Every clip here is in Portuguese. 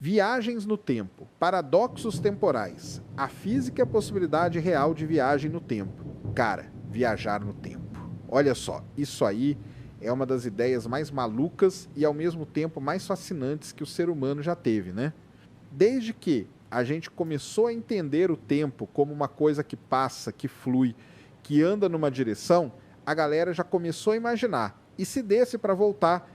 Viagens no tempo, paradoxos temporais, a física e a possibilidade real de viagem no tempo. Cara, viajar no tempo. Olha só, isso aí é uma das ideias mais malucas e ao mesmo tempo mais fascinantes que o ser humano já teve, né? Desde que a gente começou a entender o tempo como uma coisa que passa, que flui, que anda numa direção, a galera já começou a imaginar. E se desse para voltar?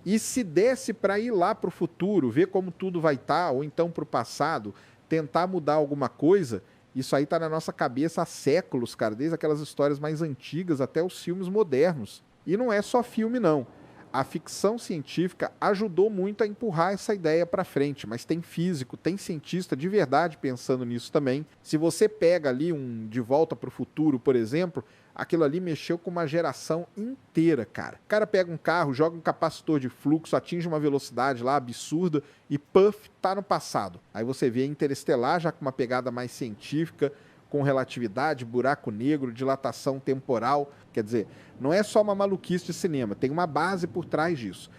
E se desse para ir lá para o futuro, ver como tudo vai estar, ou então para o passado, tentar mudar alguma coisa, isso aí está na nossa cabeça há séculos, cara, desde aquelas histórias mais antigas até os filmes modernos. E não é só filme, não. A ficção científica ajudou muito a empurrar essa ideia para frente, mas tem físico, tem cientista de verdade pensando nisso também. Se você pega ali um De Volta para o Futuro, por exemplo, aquilo ali mexeu com uma geração inteira, cara. O cara pega um carro, joga um capacitor de fluxo, atinge uma velocidade lá absurda e puff, tá no passado. Aí você vê Interestelar já com uma pegada mais científica, com relatividade, buraco negro, dilatação temporal. Quer dizer, não é só uma maluquice de cinema, tem uma base por trás disso.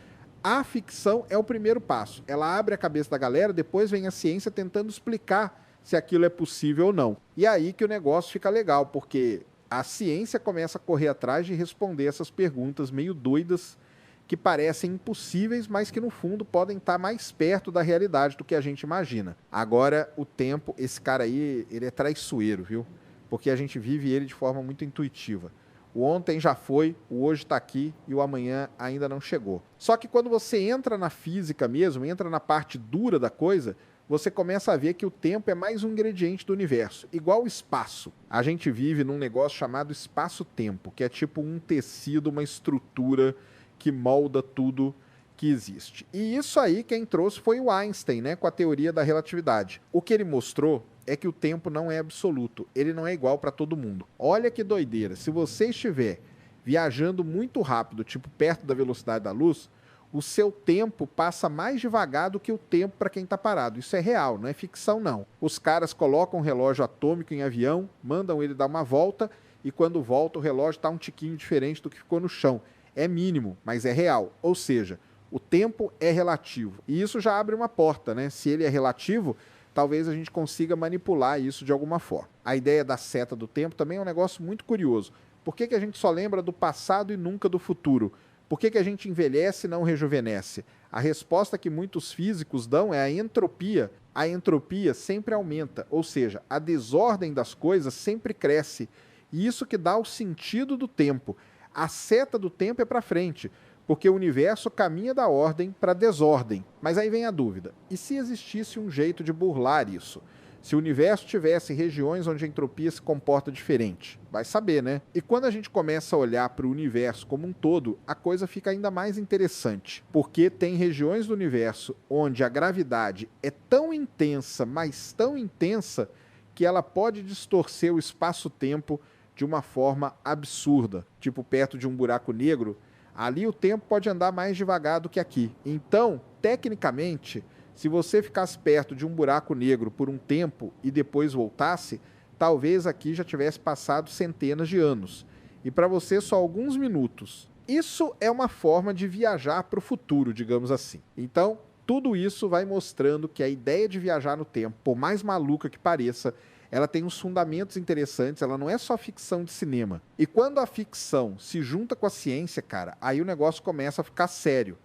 A ficção é o primeiro passo. Ela abre a cabeça da galera, depois vem a ciência tentando explicar se aquilo é possível ou não. E aí que o negócio fica legal, porque a ciência começa a correr atrás de responder essas perguntas meio doidas que parecem impossíveis, mas que no fundo podem estar mais perto da realidade do que a gente imagina. Agora, o tempo, esse cara aí, ele é traiçoeiro, viu? Porque a gente vive ele de forma muito intuitiva. O ontem já foi, o hoje está aqui e o amanhã ainda não chegou. Só que quando você entra na física mesmo, entra na parte dura da coisa, você começa a ver que o tempo é mais um ingrediente do universo, igual o espaço. A gente vive num negócio chamado espaço-tempo, que é tipo um tecido, uma estrutura que molda tudo que existe. E isso aí quem trouxe foi o Einstein, né, com a teoria da relatividade. O que ele mostrou é que o tempo não é absoluto, ele não é igual para todo mundo. Olha que doideira, se você estiver viajando muito rápido, tipo perto da velocidade da luz, o seu tempo passa mais devagar do que o tempo para quem está parado. Isso é real, não é ficção não. Os caras colocam um relógio atômico em avião, mandam ele dar uma volta e quando volta o relógio está um tiquinho diferente do que ficou no chão. É mínimo, mas é real. Ou seja, o tempo é relativo. E isso já abre uma porta, né? Se ele é relativo, talvez a gente consiga manipular isso de alguma forma. A ideia da seta do tempo também é um negócio muito curioso. Por que a gente só lembra do passado e nunca do futuro? Por que a gente envelhece e não rejuvenesce? A resposta que muitos físicos dão é a entropia. A entropia sempre aumenta, ou seja, a desordem das coisas sempre cresce. E isso que dá o sentido do tempo. A seta do tempo é para frente, porque o universo caminha da ordem para a desordem. Mas aí vem a dúvida, e se existisse um jeito de burlar isso? Se o universo tivesse regiões onde a entropia se comporta diferente? Vai saber, né? E quando a gente começa a olhar para o universo como um todo, a coisa fica ainda mais interessante, porque tem regiões do universo onde a gravidade é tão intensa, mas tão intensa, que ela pode distorcer o espaço-tempo de uma forma absurda, tipo perto de um buraco negro, ali o tempo pode andar mais devagar do que aqui. Então, tecnicamente, se você ficasse perto de um buraco negro por um tempo e depois voltasse, talvez aqui já tivesse passado centenas de anos. E para você só alguns minutos. Isso é uma forma de viajar para o futuro, digamos assim. Então, tudo isso vai mostrando que a ideia de viajar no tempo, por mais maluca que pareça, ela tem uns fundamentos interessantes, ela não é só ficção de cinema. E quando a ficção se junta com a ciência, cara, aí o negócio começa a ficar sério.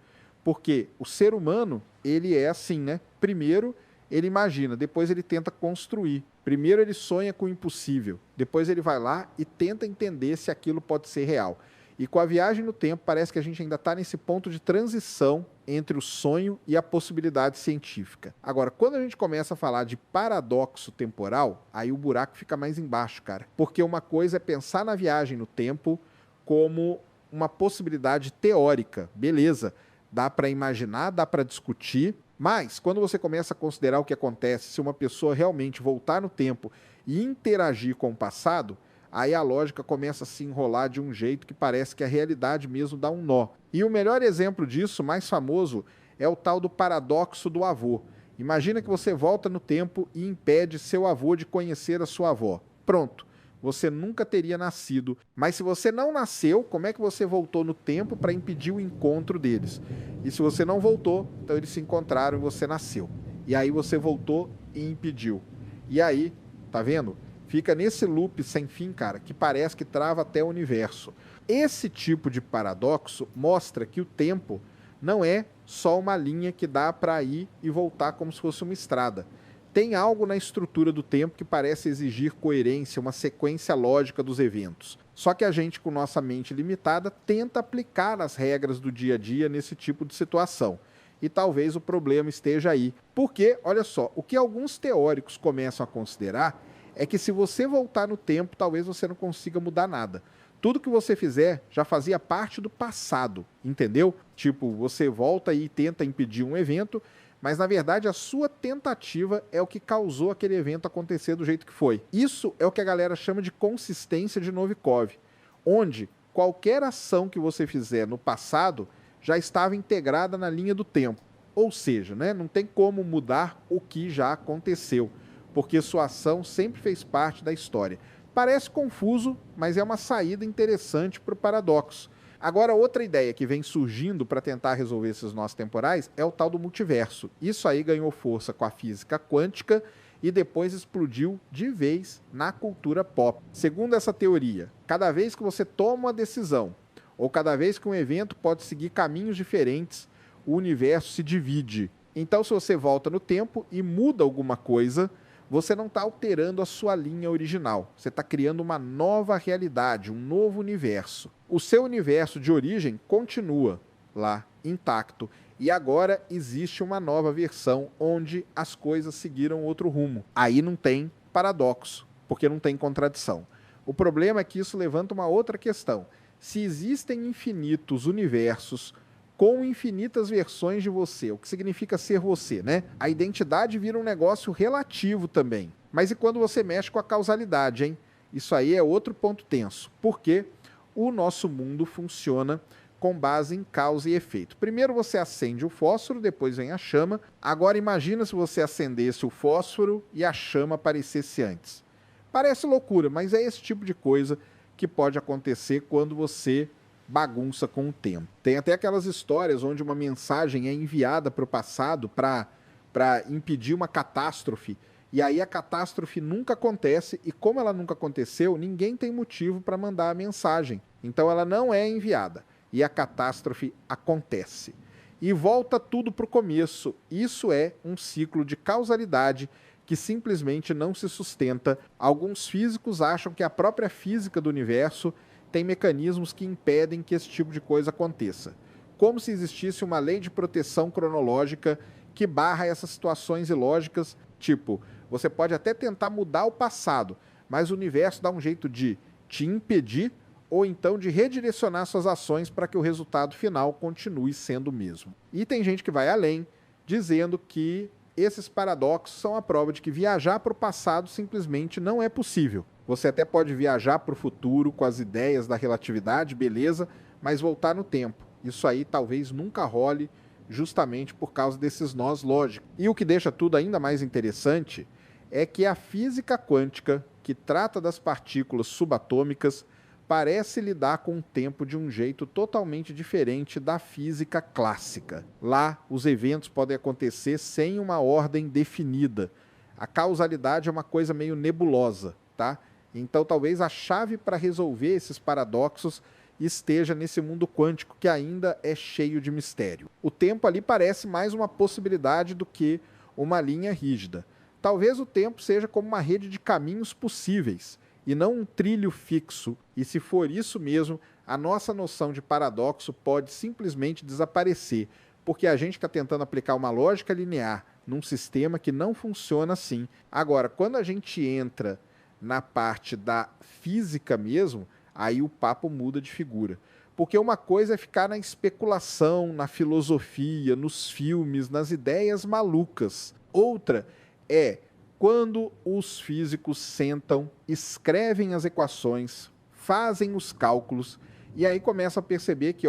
Porque o ser humano, ele é assim, né? Primeiro ele imagina, depois ele tenta construir. Primeiro ele sonha com o impossível, depois ele vai lá e tenta entender se aquilo pode ser real. E com a viagem no tempo, parece que a gente ainda está nesse ponto de transição entre o sonho e a possibilidade científica. Agora, quando a gente começa a falar de paradoxo temporal, aí o buraco fica mais embaixo, cara. Porque uma coisa é pensar na viagem no tempo como uma possibilidade teórica. Beleza, dá para imaginar, dá para discutir, mas quando você começa a considerar o que acontece se uma pessoa realmente voltar no tempo e interagir com o passado, aí a lógica começa a se enrolar de um jeito que parece que a realidade mesmo dá um nó. E o melhor exemplo disso, mais famoso, é o tal do paradoxo do avô. Imagina que você volta no tempo e impede seu avô de conhecer a sua avó. Pronto, você nunca teria nascido. Mas se você não nasceu, como é que você voltou no tempo para impedir o encontro deles? E se você não voltou, então eles se encontraram e você nasceu. e aí você voltou e impediu. E aí, tá vendo? Fica nesse loop sem fim, cara, que parece que trava até o universo. Esse tipo de paradoxo mostra que o tempo não é só uma linha que dá para ir e voltar como se fosse uma estrada. Tem algo na estrutura do tempo que parece exigir coerência, uma sequência lógica dos eventos. Só que a gente, com nossa mente limitada, tenta aplicar as regras do dia a dia nesse tipo de situação. E talvez o problema esteja aí. Porque, olha só, o que alguns teóricos começam a considerar é que se você voltar no tempo, talvez você não consiga mudar nada. Tudo que você fizer já fazia parte do passado, entendeu? Tipo, você volta e tenta impedir um evento, mas na verdade a sua tentativa é o que causou aquele evento acontecer do jeito que foi. Isso é o que a galera chama de consistência de Novikov, onde qualquer ação que você fizer no passado já estava integrada na linha do tempo. Ou seja, né, não tem como mudar o que já aconteceu, porque sua ação sempre fez parte da história. Parece confuso, mas é uma saída interessante para o paradoxo. Agora, outra ideia que vem surgindo para tentar resolver esses nós temporais é o tal do multiverso. Isso aí ganhou força com a física quântica e depois explodiu de vez na cultura pop. Segundo essa teoria, cada vez que você toma uma decisão, ou cada vez que um evento pode seguir caminhos diferentes, o universo se divide. Então, se você volta no tempo e muda alguma coisa, você não está alterando a sua linha original. Você está criando uma nova realidade, um novo universo. O seu universo de origem continua lá, intacto. E agora existe uma nova versão onde as coisas seguiram outro rumo. Aí não tem paradoxo, porque não tem contradição. O problema é que isso levanta uma outra questão. Se existem infinitos universos com infinitas versões de você, o que significa ser você, né? A identidade vira um negócio relativo também. Mas e quando você mexe com a causalidade, hein? Isso aí é outro ponto tenso, porque o nosso mundo funciona com base em causa e efeito. Primeiro você acende o fósforo, depois vem a chama. Agora imagina se você acendesse o fósforo e a chama aparecesse antes. Parece loucura, mas é esse tipo de coisa que pode acontecer quando você bagunça com o tempo. Tem até aquelas histórias onde uma mensagem é enviada para o passado para impedir uma catástrofe, e aí a catástrofe nunca acontece, e como ela nunca aconteceu, ninguém tem motivo para mandar a mensagem. Então ela não é enviada, e a catástrofe acontece. E volta tudo para o começo. Isso é um ciclo de causalidade que simplesmente não se sustenta. Alguns físicos acham que a própria física do universo tem mecanismos que impedem que esse tipo de coisa aconteça. Como se existisse uma lei de proteção cronológica que barra essas situações ilógicas, tipo, você pode até tentar mudar o passado, mas o universo dá um jeito de te impedir ou então de redirecionar suas ações para que o resultado final continue sendo o mesmo. E tem gente que vai além, dizendo que esses paradoxos são a prova de que viajar para o passado simplesmente não é possível. Você até pode viajar para o futuro com as ideias da relatividade, beleza, mas voltar no tempo. Isso aí talvez nunca role, justamente por causa desses nós lógicos. E o que deixa tudo ainda mais interessante é que a física quântica, que trata das partículas subatômicas, parece lidar com o tempo de um jeito totalmente diferente da física clássica. Lá, os eventos podem acontecer sem uma ordem definida. A causalidade é uma coisa meio nebulosa, tá? Então, talvez a chave para resolver esses paradoxos esteja nesse mundo quântico que ainda é cheio de mistério. O tempo ali parece mais uma possibilidade do que uma linha rígida. Talvez o tempo seja como uma rede de caminhos possíveis e não um trilho fixo. E se for isso mesmo, a nossa noção de paradoxo pode simplesmente desaparecer, porque a gente está tentando aplicar uma lógica linear num sistema que não funciona assim. Agora, quando a gente entra na parte da física mesmo, aí o papo muda de figura. Porque uma coisa é ficar na especulação, na filosofia, nos filmes, nas ideias malucas. Outra é quando os físicos sentam, escrevem as equações, fazem os cálculos, e aí começa a perceber que,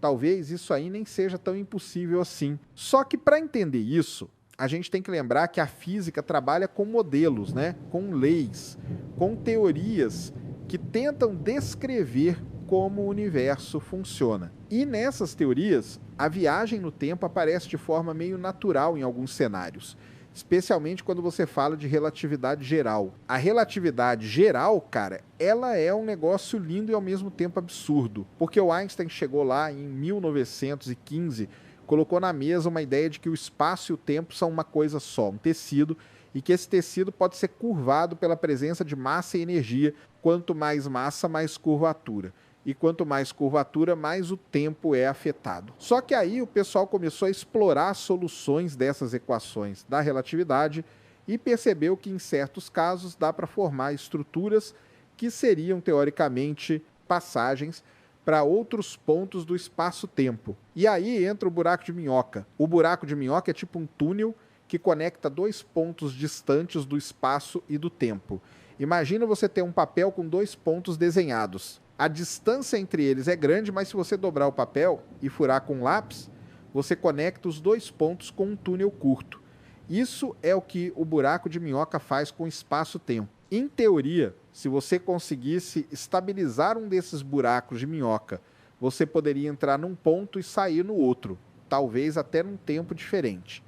talvez isso aí nem seja tão impossível assim. Só que para entender isso, a gente tem que lembrar que a física trabalha com modelos, né? Com leis, com teorias que tentam descrever como o universo funciona. E nessas teorias, a viagem no tempo aparece de forma meio natural em alguns cenários. especialmente quando você fala de relatividade geral. A relatividade geral, cara, ela é um negócio lindo e ao mesmo tempo absurdo, porque o Einstein chegou lá em 1915, colocou na mesa uma ideia de que o espaço e o tempo são uma coisa só, um tecido, e que esse tecido pode ser curvado pela presença de massa e energia. Quanto mais massa, mais curvatura. E quanto mais curvatura, mais o tempo é afetado. Só que aí o pessoal começou a explorar soluções dessas equações da relatividade e percebeu que em certos casos dá para formar estruturas que seriam teoricamente passagens para outros pontos do espaço-tempo. E aí entra o buraco de minhoca. O buraco de minhoca é tipo um túnel que conecta dois pontos distantes do espaço e do tempo. Imagina você ter um papel com dois pontos desenhados. A distância entre eles é grande, mas se você dobrar o papel e furar com um lápis, você conecta os dois pontos com um túnel curto. Isso é o que o buraco de minhoca faz com o espaço-tempo. Em teoria, se você conseguisse estabilizar um desses buracos de minhoca, você poderia entrar num ponto e sair no outro, talvez até num tempo diferente.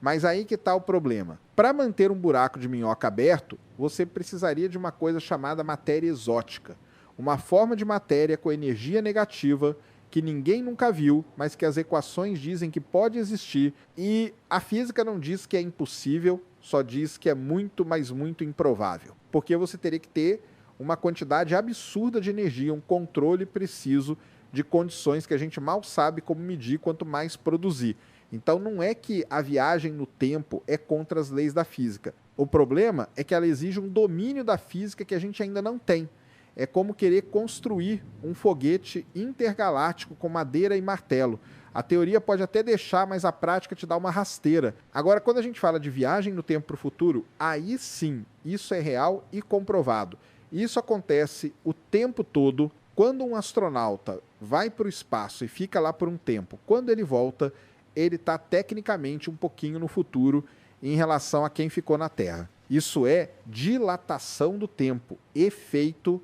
Mas aí que está o problema. Para manter um buraco de minhoca aberto, você precisaria de uma coisa chamada matéria exótica. Uma forma de matéria com energia negativa que ninguém nunca viu, mas que as equações dizem que pode existir. E a física não diz que é impossível, só diz que é muito, mas muito improvável. Porque você teria que ter uma quantidade absurda de energia, um controle preciso de condições que a gente mal sabe como medir, quanto mais produzir. Então não é que a viagem no tempo é contra as leis da física. O problema é que ela exige um domínio da física que a gente ainda não tem. É como querer construir um foguete intergaláctico com madeira e martelo. A teoria pode até deixar, mas a prática te dá uma rasteira. Agora, quando a gente fala de viagem no tempo para o futuro, aí sim, isso é real e comprovado. Isso acontece o tempo todo. Quando um astronauta vai para o espaço e fica lá por um tempo, quando ele volta, ele está tecnicamente um pouquinho no futuro em relação a quem ficou na Terra. Isso é dilatação do tempo, efeito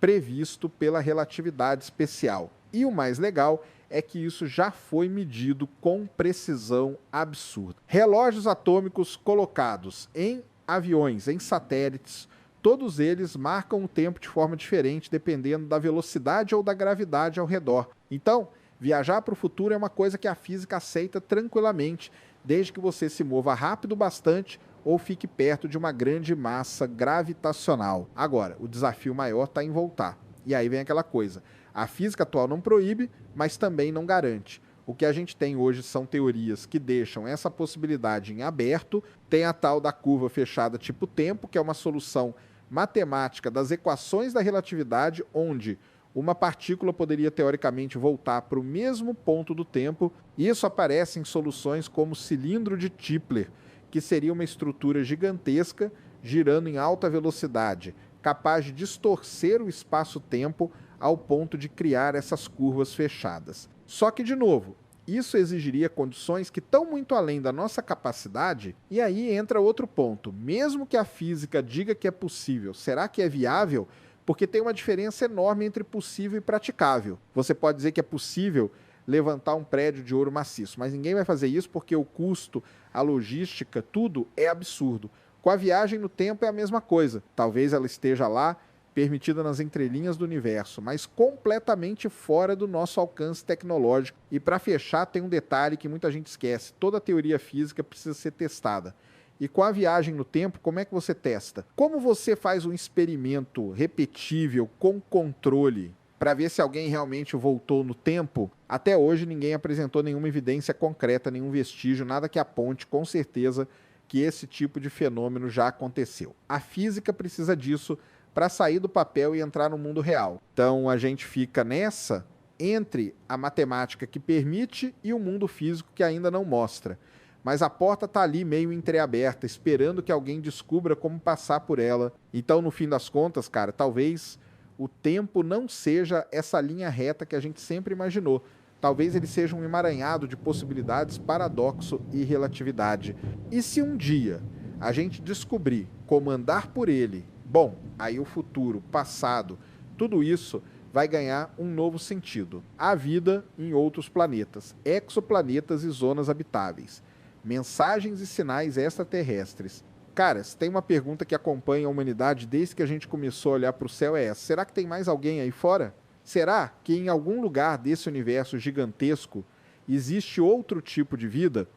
previsto pela relatividade especial. E o mais legal é que isso já foi medido com precisão absurda. Relógios atômicos colocados em aviões, em satélites, todos eles marcam o tempo de forma diferente, dependendo da velocidade ou da gravidade ao redor. Então, viajar para o futuro é uma coisa que a física aceita tranquilamente, desde que você se mova rápido bastante ou fique perto de uma grande massa gravitacional. Agora, o desafio maior está em voltar. E aí vem aquela coisa. A física atual não proíbe, mas também não garante. O que a gente tem hoje são teorias que deixam essa possibilidade em aberto. Tem a tal da curva fechada tipo tempo, que é uma solução matemática das equações da relatividade, onde uma partícula poderia teoricamente voltar para o mesmo ponto do tempo. Isso aparece em soluções como o cilindro de Tipler, que seria uma estrutura gigantesca, girando em alta velocidade, capaz de distorcer o espaço-tempo ao ponto de criar essas curvas fechadas. Só que, de novo, isso exigiria condições que estão muito além da nossa capacidade, e aí entra outro ponto. Mesmo que a física diga que é possível, será que é viável? Porque tem uma diferença enorme entre possível e praticável. Você pode dizer que é possível levantar um prédio de ouro maciço, mas ninguém vai fazer isso porque o custo, a logística, tudo é absurdo. Com a viagem no tempo é a mesma coisa. Talvez ela esteja lá, permitida nas entrelinhas do universo, mas completamente fora do nosso alcance tecnológico. E para fechar, tem um detalhe que muita gente esquece. Toda teoria física precisa ser testada. E com a viagem no tempo, como é que você testa? Como você faz um experimento repetível, com controle, para ver se alguém realmente voltou no tempo? Até hoje ninguém apresentou nenhuma evidência concreta, nenhum vestígio, nada que aponte com certeza que esse tipo de fenômeno já aconteceu. A física precisa disso para sair do papel e entrar no mundo real. Então a gente fica nessa entre a matemática que permite e o mundo físico que ainda não mostra. Mas a porta está ali meio entreaberta, esperando que alguém descubra como passar por ela. Então, no fim das contas, cara, talvez o tempo não seja essa linha reta que a gente sempre imaginou. Talvez ele seja um emaranhado de possibilidades, paradoxo e relatividade. E se um dia a gente descobrir como andar por ele, bom, aí o futuro, passado, tudo isso vai ganhar um novo sentido. A vida em outros planetas, exoplanetas e zonas habitáveis. mensagens e sinais extraterrestres. Cara, se tem uma pergunta que acompanha a humanidade desde que a gente começou a olhar para o céu é essa: será que tem mais alguém aí fora? Será que em algum lugar desse universo gigantesco existe outro tipo de vida?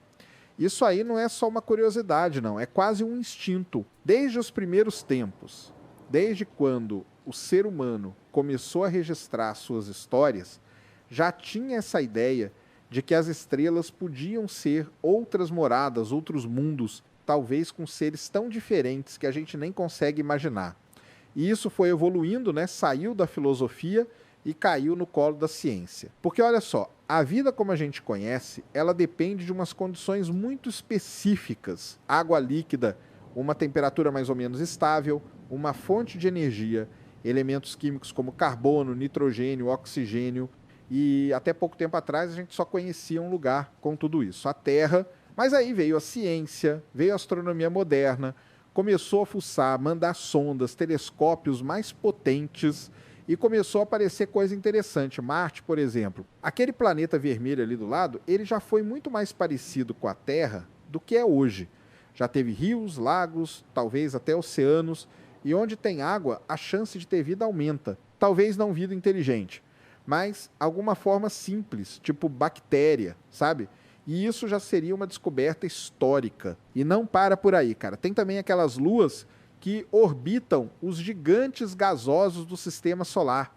Isso aí não é só uma curiosidade, não. É quase um instinto. Desde os primeiros tempos, desde quando o ser humano começou a registrar suas histórias, já tinha essa ideia de que as estrelas podiam ser outras moradas, outros mundos, talvez com seres tão diferentes que a gente nem consegue imaginar. E isso foi evoluindo, né? Saiu da filosofia e caiu no colo da ciência. Porque olha só, a vida como a gente conhece, ela depende de umas condições muito específicas. Água líquida, uma temperatura mais ou menos estável, uma fonte de energia, elementos químicos como carbono, nitrogênio, oxigênio, e até pouco tempo atrás a gente só conhecia um lugar com tudo isso, a Terra. Mas aí veio a ciência, veio a astronomia moderna, começou a fuçar, mandar sondas, telescópios mais potentes, e começou a aparecer coisa interessante. Marte, por exemplo. Aquele planeta vermelho ali do lado, ele já foi muito mais parecido com a Terra do que é hoje. Já teve rios, lagos, talvez até oceanos, e onde tem água, a chance de ter vida aumenta. Talvez não vida inteligente, mas alguma forma simples, tipo bactéria, sabe? E isso já seria uma descoberta histórica. E não para por aí, cara. Tem também aquelas luas que orbitam os gigantes gasosos do sistema solar,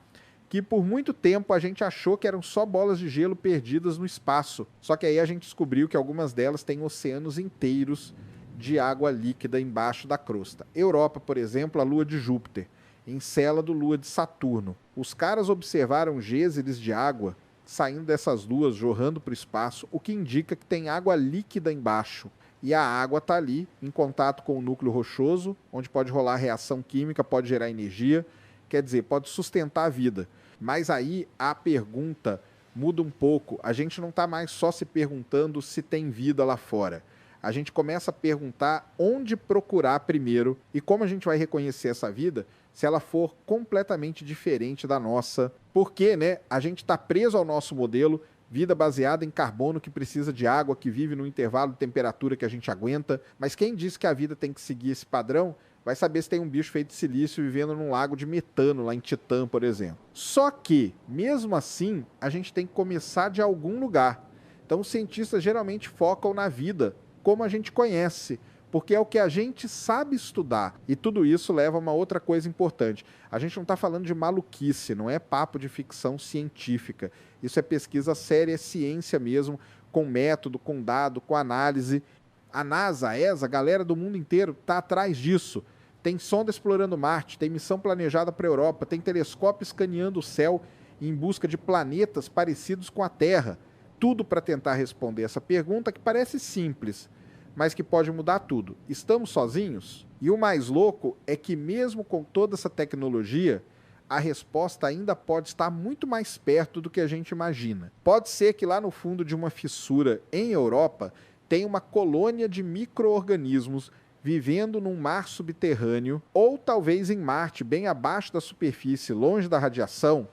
que por muito tempo a gente achou que eram só bolas de gelo perdidas no espaço. Só que aí a gente descobriu que algumas delas têm oceanos inteiros de água líquida embaixo da crosta. Europa, por exemplo, a lua de Júpiter, Encélado, lua de Saturno. Os caras observaram geysers de água saindo dessas luas, jorrando para o espaço, o que indica que tem água líquida embaixo. E a água está ali, em contato com o núcleo rochoso, onde pode rolar reação química, pode gerar energia, quer dizer, pode sustentar a vida. Mas aí a pergunta muda um pouco. A gente não está mais só se perguntando se tem vida lá fora. A gente começa a perguntar onde procurar primeiro e como a gente vai reconhecer essa vida se ela for completamente diferente da nossa. Porque, né, a gente está preso ao nosso modelo, vida baseada em carbono que precisa de água, que vive no intervalo de temperatura que a gente aguenta. Mas quem disse que a vida tem que seguir esse padrão vai saber se tem um bicho feito de silício vivendo num lago de metano, lá em Titã, por exemplo. Só que, mesmo assim, a gente tem que começar de algum lugar. Então, os cientistas geralmente focam na vida, como a gente conhece, porque é o que a gente sabe estudar. E tudo isso leva a uma outra coisa importante. A gente não está falando de maluquice, não é papo de ficção científica. Isso é pesquisa séria, é ciência mesmo, com método, com dado, com análise. A NASA, a ESA, a galera do mundo inteiro está atrás disso. Tem sonda explorando Marte, tem missão planejada para a Europa, tem telescópio escaneando o céu em busca de planetas parecidos com a Terra. Tudo para tentar responder essa pergunta que parece simples, mas que pode mudar tudo. Estamos sozinhos? E o mais louco é que mesmo com toda essa tecnologia, a resposta ainda pode estar muito mais perto do que a gente imagina. Pode ser que lá no fundo de uma fissura em Europa tenha uma colônia de micro-organismos vivendo num mar subterrâneo, ou talvez em Marte, bem abaixo da superfície, longe da radiação,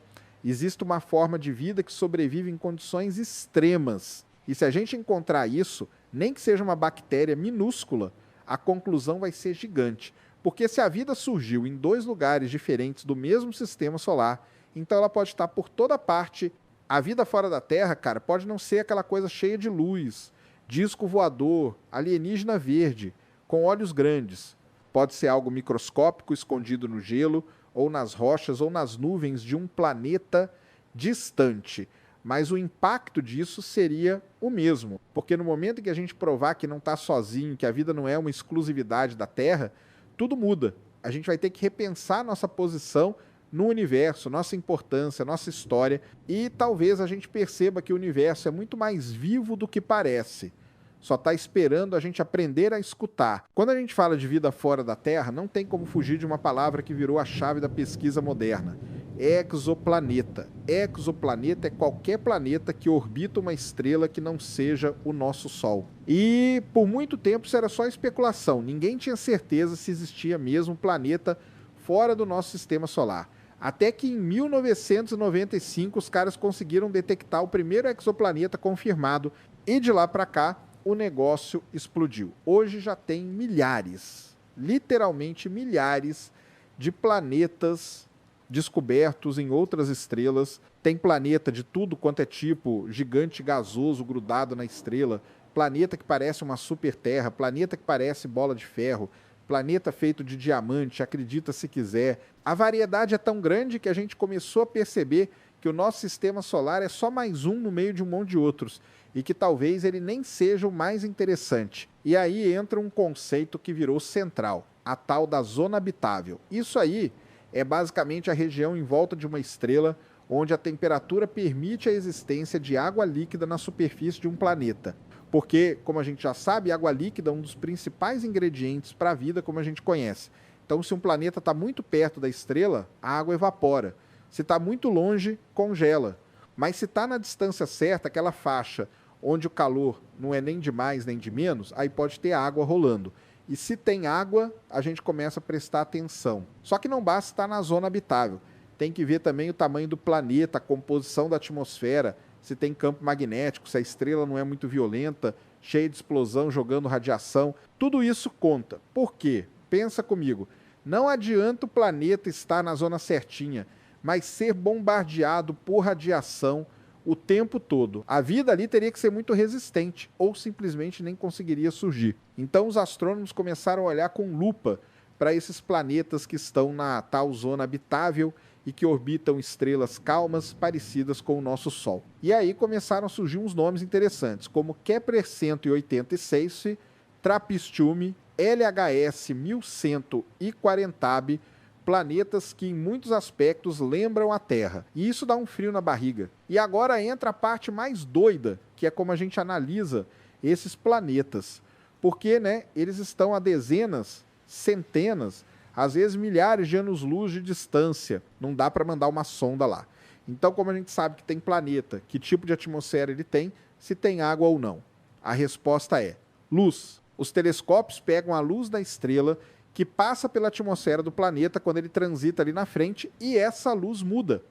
existe uma forma de vida que sobrevive em condições extremas. E se a gente encontrar isso, nem que seja uma bactéria minúscula, a conclusão vai ser gigante. Porque se a vida surgiu em dois lugares diferentes do mesmo sistema solar, então ela pode estar por toda parte. A vida fora da Terra, cara, pode não ser aquela coisa cheia de luz, disco voador, alienígena verde, com olhos grandes. Pode ser algo microscópico, escondido no gelo, ou nas rochas, ou nas nuvens de um planeta distante. Mas o impacto disso seria o mesmo. Porque no momento em que a gente provar que não está sozinho, que a vida não é uma exclusividade da Terra, tudo muda. A gente vai ter que repensar nossa posição no universo, nossa importância, nossa história. E talvez a gente perceba que o universo é muito mais vivo do que parece. Só está esperando a gente aprender a escutar. Quando a gente fala de vida fora da Terra, não tem como fugir de uma palavra que virou a chave da pesquisa moderna: exoplaneta. Exoplaneta é qualquer planeta que orbita uma estrela que não seja o nosso Sol. E por muito tempo isso era só especulação. Ninguém tinha certeza se existia mesmo um planeta fora do nosso sistema solar. Até que em 1995 os caras conseguiram detectar o primeiro exoplaneta confirmado. E de lá para cá, o negócio explodiu. Hoje já tem milhares, literalmente milhares de planetas descobertos em outras estrelas. Tem planeta de tudo quanto é tipo, gigante gasoso grudado na estrela, planeta que parece uma super terra, planeta que parece bola de ferro, planeta feito de diamante, acredita se quiser. A variedade é tão grande que a gente começou a perceber que o nosso sistema solar é só mais um no meio de um monte de outros e que talvez ele nem seja o mais interessante. E aí entra um conceito que virou central, a tal da zona habitável. Isso aí é basicamente a região em volta de uma estrela onde a temperatura permite a existência de água líquida na superfície de um planeta. Porque, como a gente já sabe, água líquida é um dos principais ingredientes para a vida como a gente conhece. Então, se um planeta está muito perto da estrela, a água evapora. Se está muito longe, congela. Mas se está na distância certa, aquela faixa onde o calor não é nem de mais nem de menos, aí pode ter água rolando. E se tem água, a gente começa a prestar atenção. Só que não basta estar na zona habitável. Tem que ver também o tamanho do planeta, a composição da atmosfera, se tem campo magnético, se a estrela não é muito violenta, cheia de explosão, jogando radiação. Tudo isso conta. Por quê? Pensa comigo. Não adianta o planeta estar na zona certinha, mas ser bombardeado por radiação o tempo todo. A vida ali teria que ser muito resistente, ou simplesmente nem conseguiria surgir. Então os astrônomos começaram a olhar com lupa para esses planetas que estão na tal zona habitável e que orbitam estrelas calmas parecidas com o nosso Sol. E aí começaram a surgir uns nomes interessantes, como Kepler 186, Trappist-1, LHS 1140b, planetas que em muitos aspectos lembram a Terra. E isso dá um frio na barriga. E agora entra a parte mais doida, que é como a gente analisa esses planetas. Porque, eles estão a dezenas, centenas, às vezes milhares de anos-luz de distância. Não dá para mandar uma sonda lá. Então, como a gente sabe que tem planeta, que tipo de atmosfera ele tem, se tem água ou não? A resposta é luz. Os telescópios pegam a luz da estrela que passa pela atmosfera do planeta quando ele transita ali na frente e essa luz muda.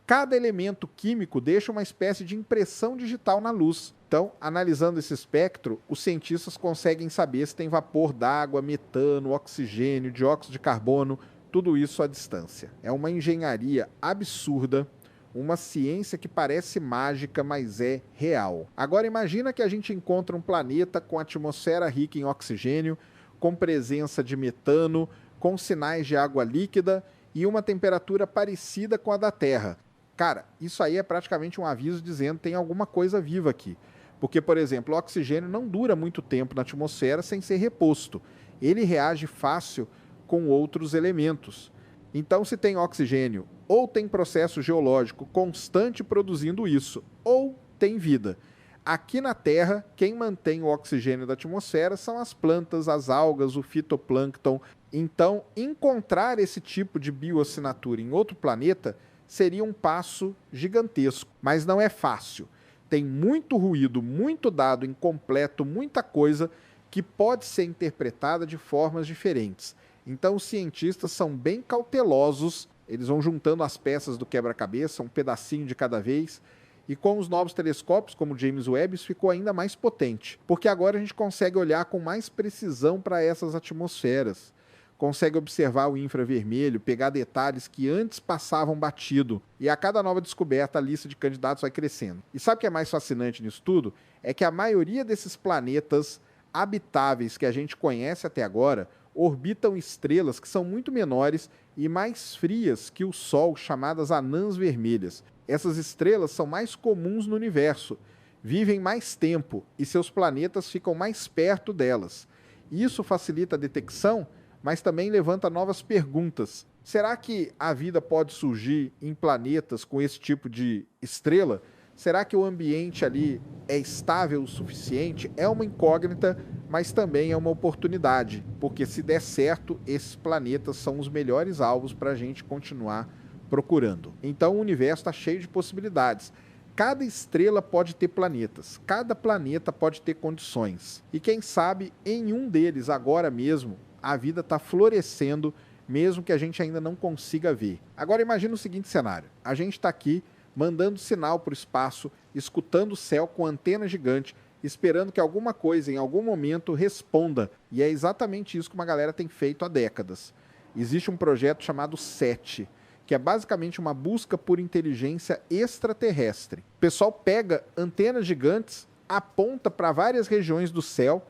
Cada elemento químico deixa uma espécie de impressão digital na luz. Então, analisando esse espectro, os cientistas conseguem saber se tem vapor d'água, metano, oxigênio, dióxido de carbono, tudo isso à distância. É uma engenharia absurda, uma ciência que parece mágica, mas é real. Agora imagina que a gente encontra um planeta com atmosfera rica em oxigênio, com presença de metano, com sinais de água líquida e uma temperatura parecida com a da Terra. Cara, isso aí é praticamente um aviso dizendo que tem alguma coisa viva aqui. Porque, por exemplo, o oxigênio não dura muito tempo na atmosfera sem ser reposto. Ele reage fácil com outros elementos. Então, se tem oxigênio, ou tem processo geológico constante produzindo isso, ou tem vida. Aqui na Terra, quem mantém o oxigênio da atmosfera são as plantas, as algas, o fitoplâncton. Então, encontrar esse tipo de bioassinatura em outro planeta seria um passo gigantesco, mas não é fácil. Tem muito ruído, muito dado incompleto, muita coisa que pode ser interpretada de formas diferentes. Então os cientistas são bem cautelosos, eles vão juntando as peças do quebra-cabeça, um pedacinho de cada vez, e com os novos telescópios, como o James Webb, isso ficou ainda mais potente, porque agora a gente consegue olhar com mais precisão para essas atmosferas, consegue observar o infravermelho, pegar detalhes que antes passavam batido. E a cada nova descoberta, a lista de candidatos vai crescendo. E sabe o que é mais fascinante nisso tudo? É que a maioria desses planetas habitáveis que a gente conhece até agora orbitam estrelas que são muito menores e mais frias que o Sol, chamadas anãs vermelhas. Essas estrelas são mais comuns no universo, vivem mais tempo e seus planetas ficam mais perto delas. Isso facilita a detecção, mas também levanta novas perguntas. Será que a vida pode surgir em planetas com esse tipo de estrela? Será que o ambiente ali é estável o suficiente? É uma incógnita, mas também é uma oportunidade, porque se der certo, esses planetas são os melhores alvos para a gente continuar procurando. Então o universo está cheio de possibilidades. Cada estrela pode ter planetas, cada planeta pode ter condições. E quem sabe, em um deles, agora mesmo, a vida está florescendo, mesmo que a gente ainda não consiga ver. Agora imagina o seguinte cenário. A gente está aqui, mandando sinal para o espaço, escutando o céu com antena gigante, esperando que alguma coisa, em algum momento, responda. E é exatamente isso que uma galera tem feito há décadas. Existe um projeto chamado SET, que é basicamente uma busca por inteligência extraterrestre. O pessoal pega antenas gigantes, aponta para várias regiões do céu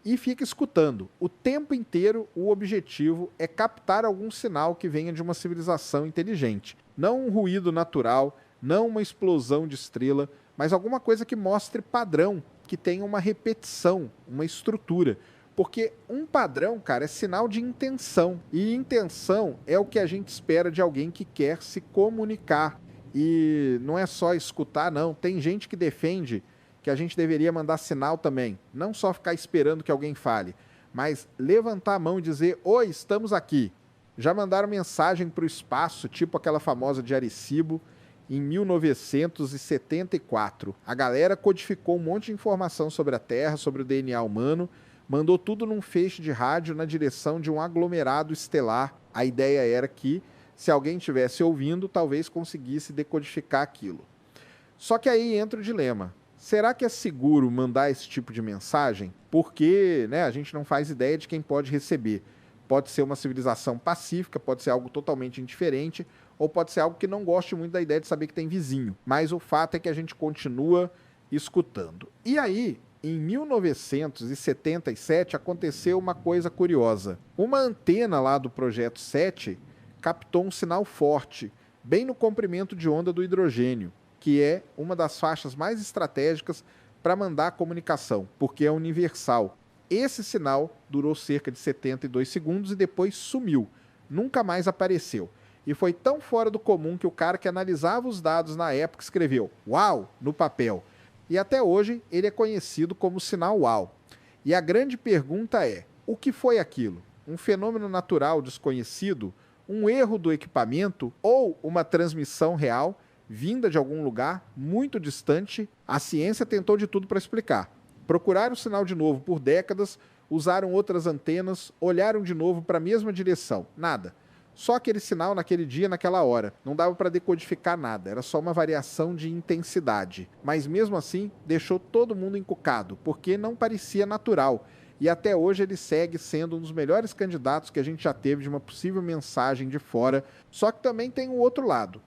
e fica escutando. O tempo inteiro, o objetivo é captar algum sinal que venha de uma civilização inteligente. Não um ruído natural, não uma explosão de estrela, mas alguma coisa que mostre padrão, que tenha uma repetição, uma estrutura. Porque um padrão, cara, é sinal de intenção. E intenção é o que a gente espera de alguém que quer se comunicar. E não é só escutar, não. Tem gente que defende que a gente deveria mandar sinal também. Não só ficar esperando que alguém fale, mas levantar a mão e dizer: oi, estamos aqui. Já mandaram mensagem para o espaço, tipo aquela famosa de Arecibo, em 1974. A galera codificou um monte de informação sobre a Terra, sobre o DNA humano, mandou tudo num feixe de rádio na direção de um aglomerado estelar. A ideia era que, se alguém estivesse ouvindo, talvez conseguisse decodificar aquilo. Só que aí entra o dilema. Será que é seguro mandar esse tipo de mensagem? Porque, a gente não faz ideia de quem pode receber. Pode ser uma civilização pacífica, pode ser algo totalmente indiferente, ou pode ser algo que não goste muito da ideia de saber que tem vizinho. Mas o fato é que a gente continua escutando. E aí, em 1977, aconteceu uma coisa curiosa. Uma antena lá do Projeto 7 captou um sinal forte, bem no comprimento de onda do hidrogênio, que é uma das faixas mais estratégicas para mandar comunicação, porque é universal. Esse sinal durou cerca de 72 segundos e depois sumiu. Nunca mais apareceu. E foi tão fora do comum que o cara que analisava os dados na época escreveu "Uau!" no papel. E até hoje ele é conhecido como sinal UAU. E a grande pergunta é: o que foi aquilo? Um fenômeno natural desconhecido? Um erro do equipamento? Ou uma transmissão real vinda de algum lugar muito distante? A ciência tentou de tudo para explicar. Procuraram o sinal de novo por décadas, usaram outras antenas, olharam de novo para a mesma direção. Nada. Só aquele sinal naquele dia, naquela hora. Não dava para decodificar nada, era só uma variação de intensidade. Mas mesmo assim, deixou todo mundo encucado, porque não parecia natural. E até hoje ele segue sendo um dos melhores candidatos que a gente já teve de uma possível mensagem de fora. Só que também tem o outro lado.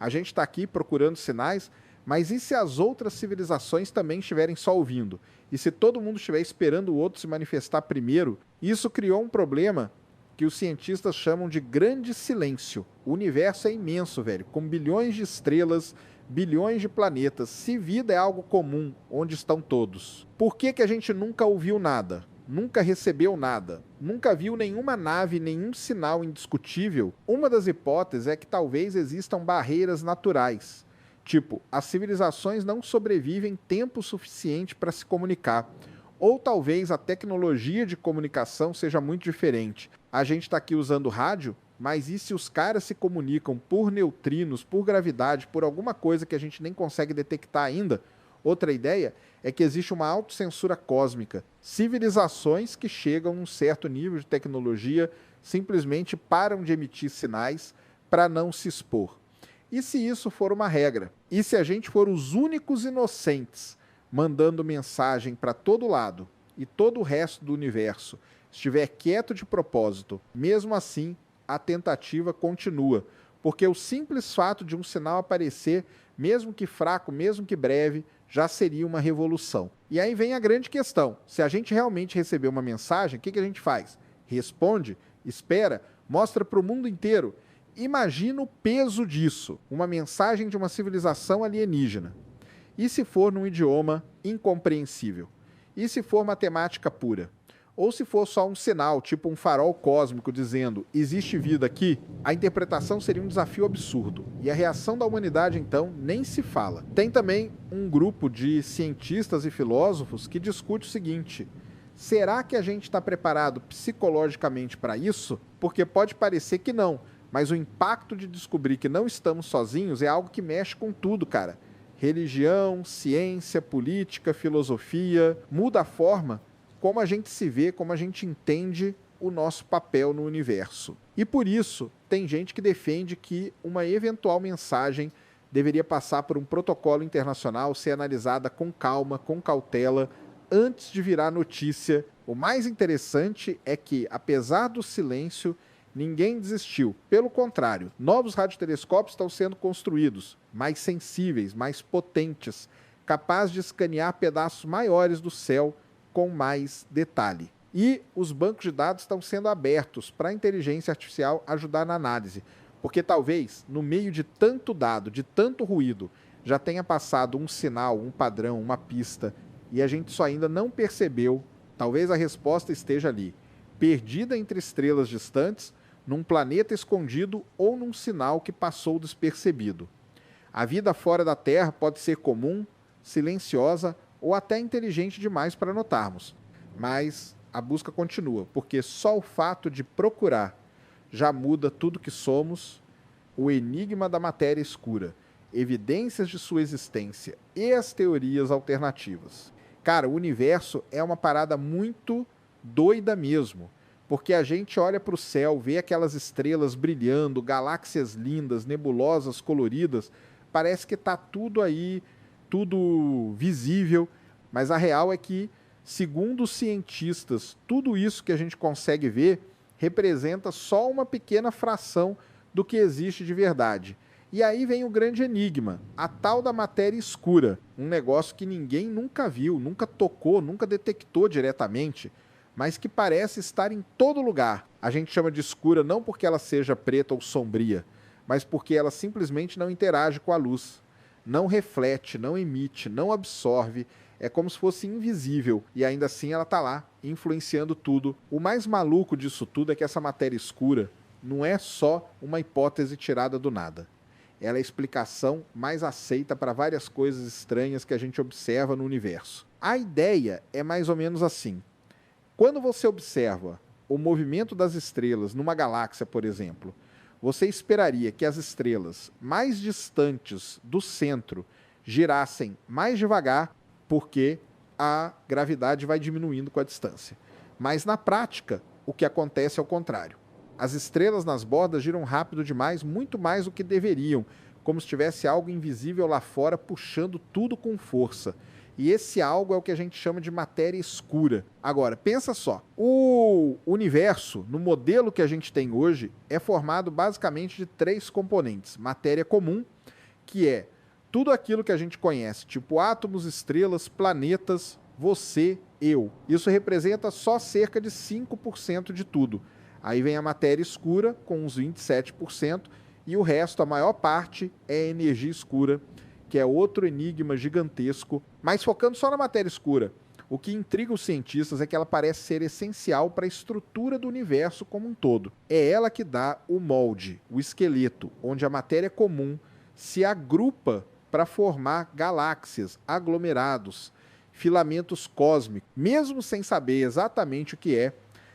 A gente está aqui procurando sinais, mas e se as outras civilizações também estiverem só ouvindo? E se todo mundo estiver esperando o outro se manifestar primeiro? Isso criou um problema que os cientistas chamam de grande silêncio. O universo é imenso, velho, com bilhões de estrelas, bilhões de planetas. Se vida é algo comum, onde estão todos? Por que a gente nunca ouviu nada? Nunca recebeu nada? Nunca viu nenhuma nave, nenhum sinal indiscutível? Uma das hipóteses é que talvez existam barreiras naturais. Tipo, as civilizações não sobrevivem tempo suficiente para se comunicar. Ou talvez a tecnologia de comunicação seja muito diferente. A gente está aqui usando rádio, mas e se os caras se comunicam por neutrinos, por gravidade, por alguma coisa que a gente nem consegue detectar ainda? Outra ideia é que existe uma autocensura cósmica. Civilizações que chegam a um certo nível de tecnologia simplesmente param de emitir sinais para não se expor. E se isso for uma regra? E se a gente for os únicos inocentes mandando mensagem para todo lado e todo o resto do universo estiver quieto de propósito, mesmo assim a tentativa continua, porque o simples fato de um sinal aparecer, mesmo que fraco, mesmo que breve, já seria uma revolução. E aí vem a grande questão: se a gente realmente receber uma mensagem, o que a gente faz? Responde? Espera? Mostra para o mundo inteiro? Imagina o peso disso, uma mensagem de uma civilização alienígena. E se for num idioma incompreensível? E se for matemática pura? Ou se for só um sinal, tipo um farol cósmico dizendo existe vida aqui? A interpretação seria um desafio absurdo. E a reação da humanidade, então, nem se fala. Tem também um grupo de cientistas e filósofos que discute o seguinte: será que a gente está preparado psicologicamente para isso? Porque pode parecer que não, mas o impacto de descobrir que não estamos sozinhos é algo que mexe com tudo, cara. Religião, ciência, política, filosofia, muda a forma como a gente se vê, como a gente entende o nosso papel no universo. E por isso, tem gente que defende que uma eventual mensagem deveria passar por um protocolo internacional, ser analisada com calma, com cautela, antes de virar notícia. O mais interessante é que, apesar do silêncio, ninguém desistiu. Pelo contrário, novos radiotelescópios estão sendo construídos, mais sensíveis, mais potentes, capazes de escanear pedaços maiores do céu com mais detalhe. E os bancos de dados estão sendo abertos para a inteligência artificial ajudar na análise, porque talvez, no meio de tanto dado, de tanto ruído, já tenha passado um sinal, um padrão, uma pista, e a gente só ainda não percebeu. Talvez a resposta esteja ali, perdida entre estrelas distantes, num planeta escondido ou num sinal que passou despercebido. A vida fora da Terra pode ser comum, silenciosa ou até inteligente demais para notarmos, mas a busca continua, porque só o fato de procurar já muda tudo que somos. O enigma da matéria escura, evidências de sua existência e as teorias alternativas. Cara, o universo é uma parada muito doida mesmo, porque a gente olha para o céu, vê aquelas estrelas brilhando, galáxias lindas, nebulosas, coloridas, parece que está tudo aí, tudo visível, mas a real é que, segundo os cientistas, tudo isso que a gente consegue ver representa só uma pequena fração do que existe de verdade. E aí vem o grande enigma, a tal da matéria escura, um negócio que ninguém nunca viu, nunca tocou, nunca detectou diretamente, mas que parece estar em todo lugar. A gente chama de escura não porque ela seja preta ou sombria, mas porque ela simplesmente não interage com a luz, não reflete, não emite, não absorve. É como se fosse invisível, e ainda assim ela está lá, influenciando tudo. O mais maluco disso tudo é que essa matéria escura não é só uma hipótese tirada do nada. Ela é a explicação mais aceita para várias coisas estranhas que a gente observa no universo. A ideia é mais ou menos assim. Quando você observa o movimento das estrelas numa galáxia, por exemplo, você esperaria que as estrelas mais distantes do centro girassem mais devagar, porque a gravidade vai diminuindo com a distância. Mas na prática, o que acontece é o contrário. As estrelas nas bordas giram rápido demais, muito mais do que deveriam, como se tivesse algo invisível lá fora puxando tudo com força. E esse algo é o que a gente chama de matéria escura. Agora, pensa só, o universo, no modelo que a gente tem hoje, é formado basicamente de 3 componentes. Matéria comum, que é tudo aquilo que a gente conhece, tipo átomos, estrelas, planetas, você, eu. Isso representa só cerca de 5% de tudo. Aí vem a matéria escura, com uns 27%, e o resto, a maior parte, é energia escura, que é outro enigma gigantesco. Mas focando só na matéria escura, o que intriga os cientistas é que ela parece ser essencial para a estrutura do universo como um todo. É ela que dá o molde, o esqueleto, onde a matéria comum se agrupa para formar galáxias, aglomerados, filamentos cósmicos. Mesmo sem saber exatamente o que é,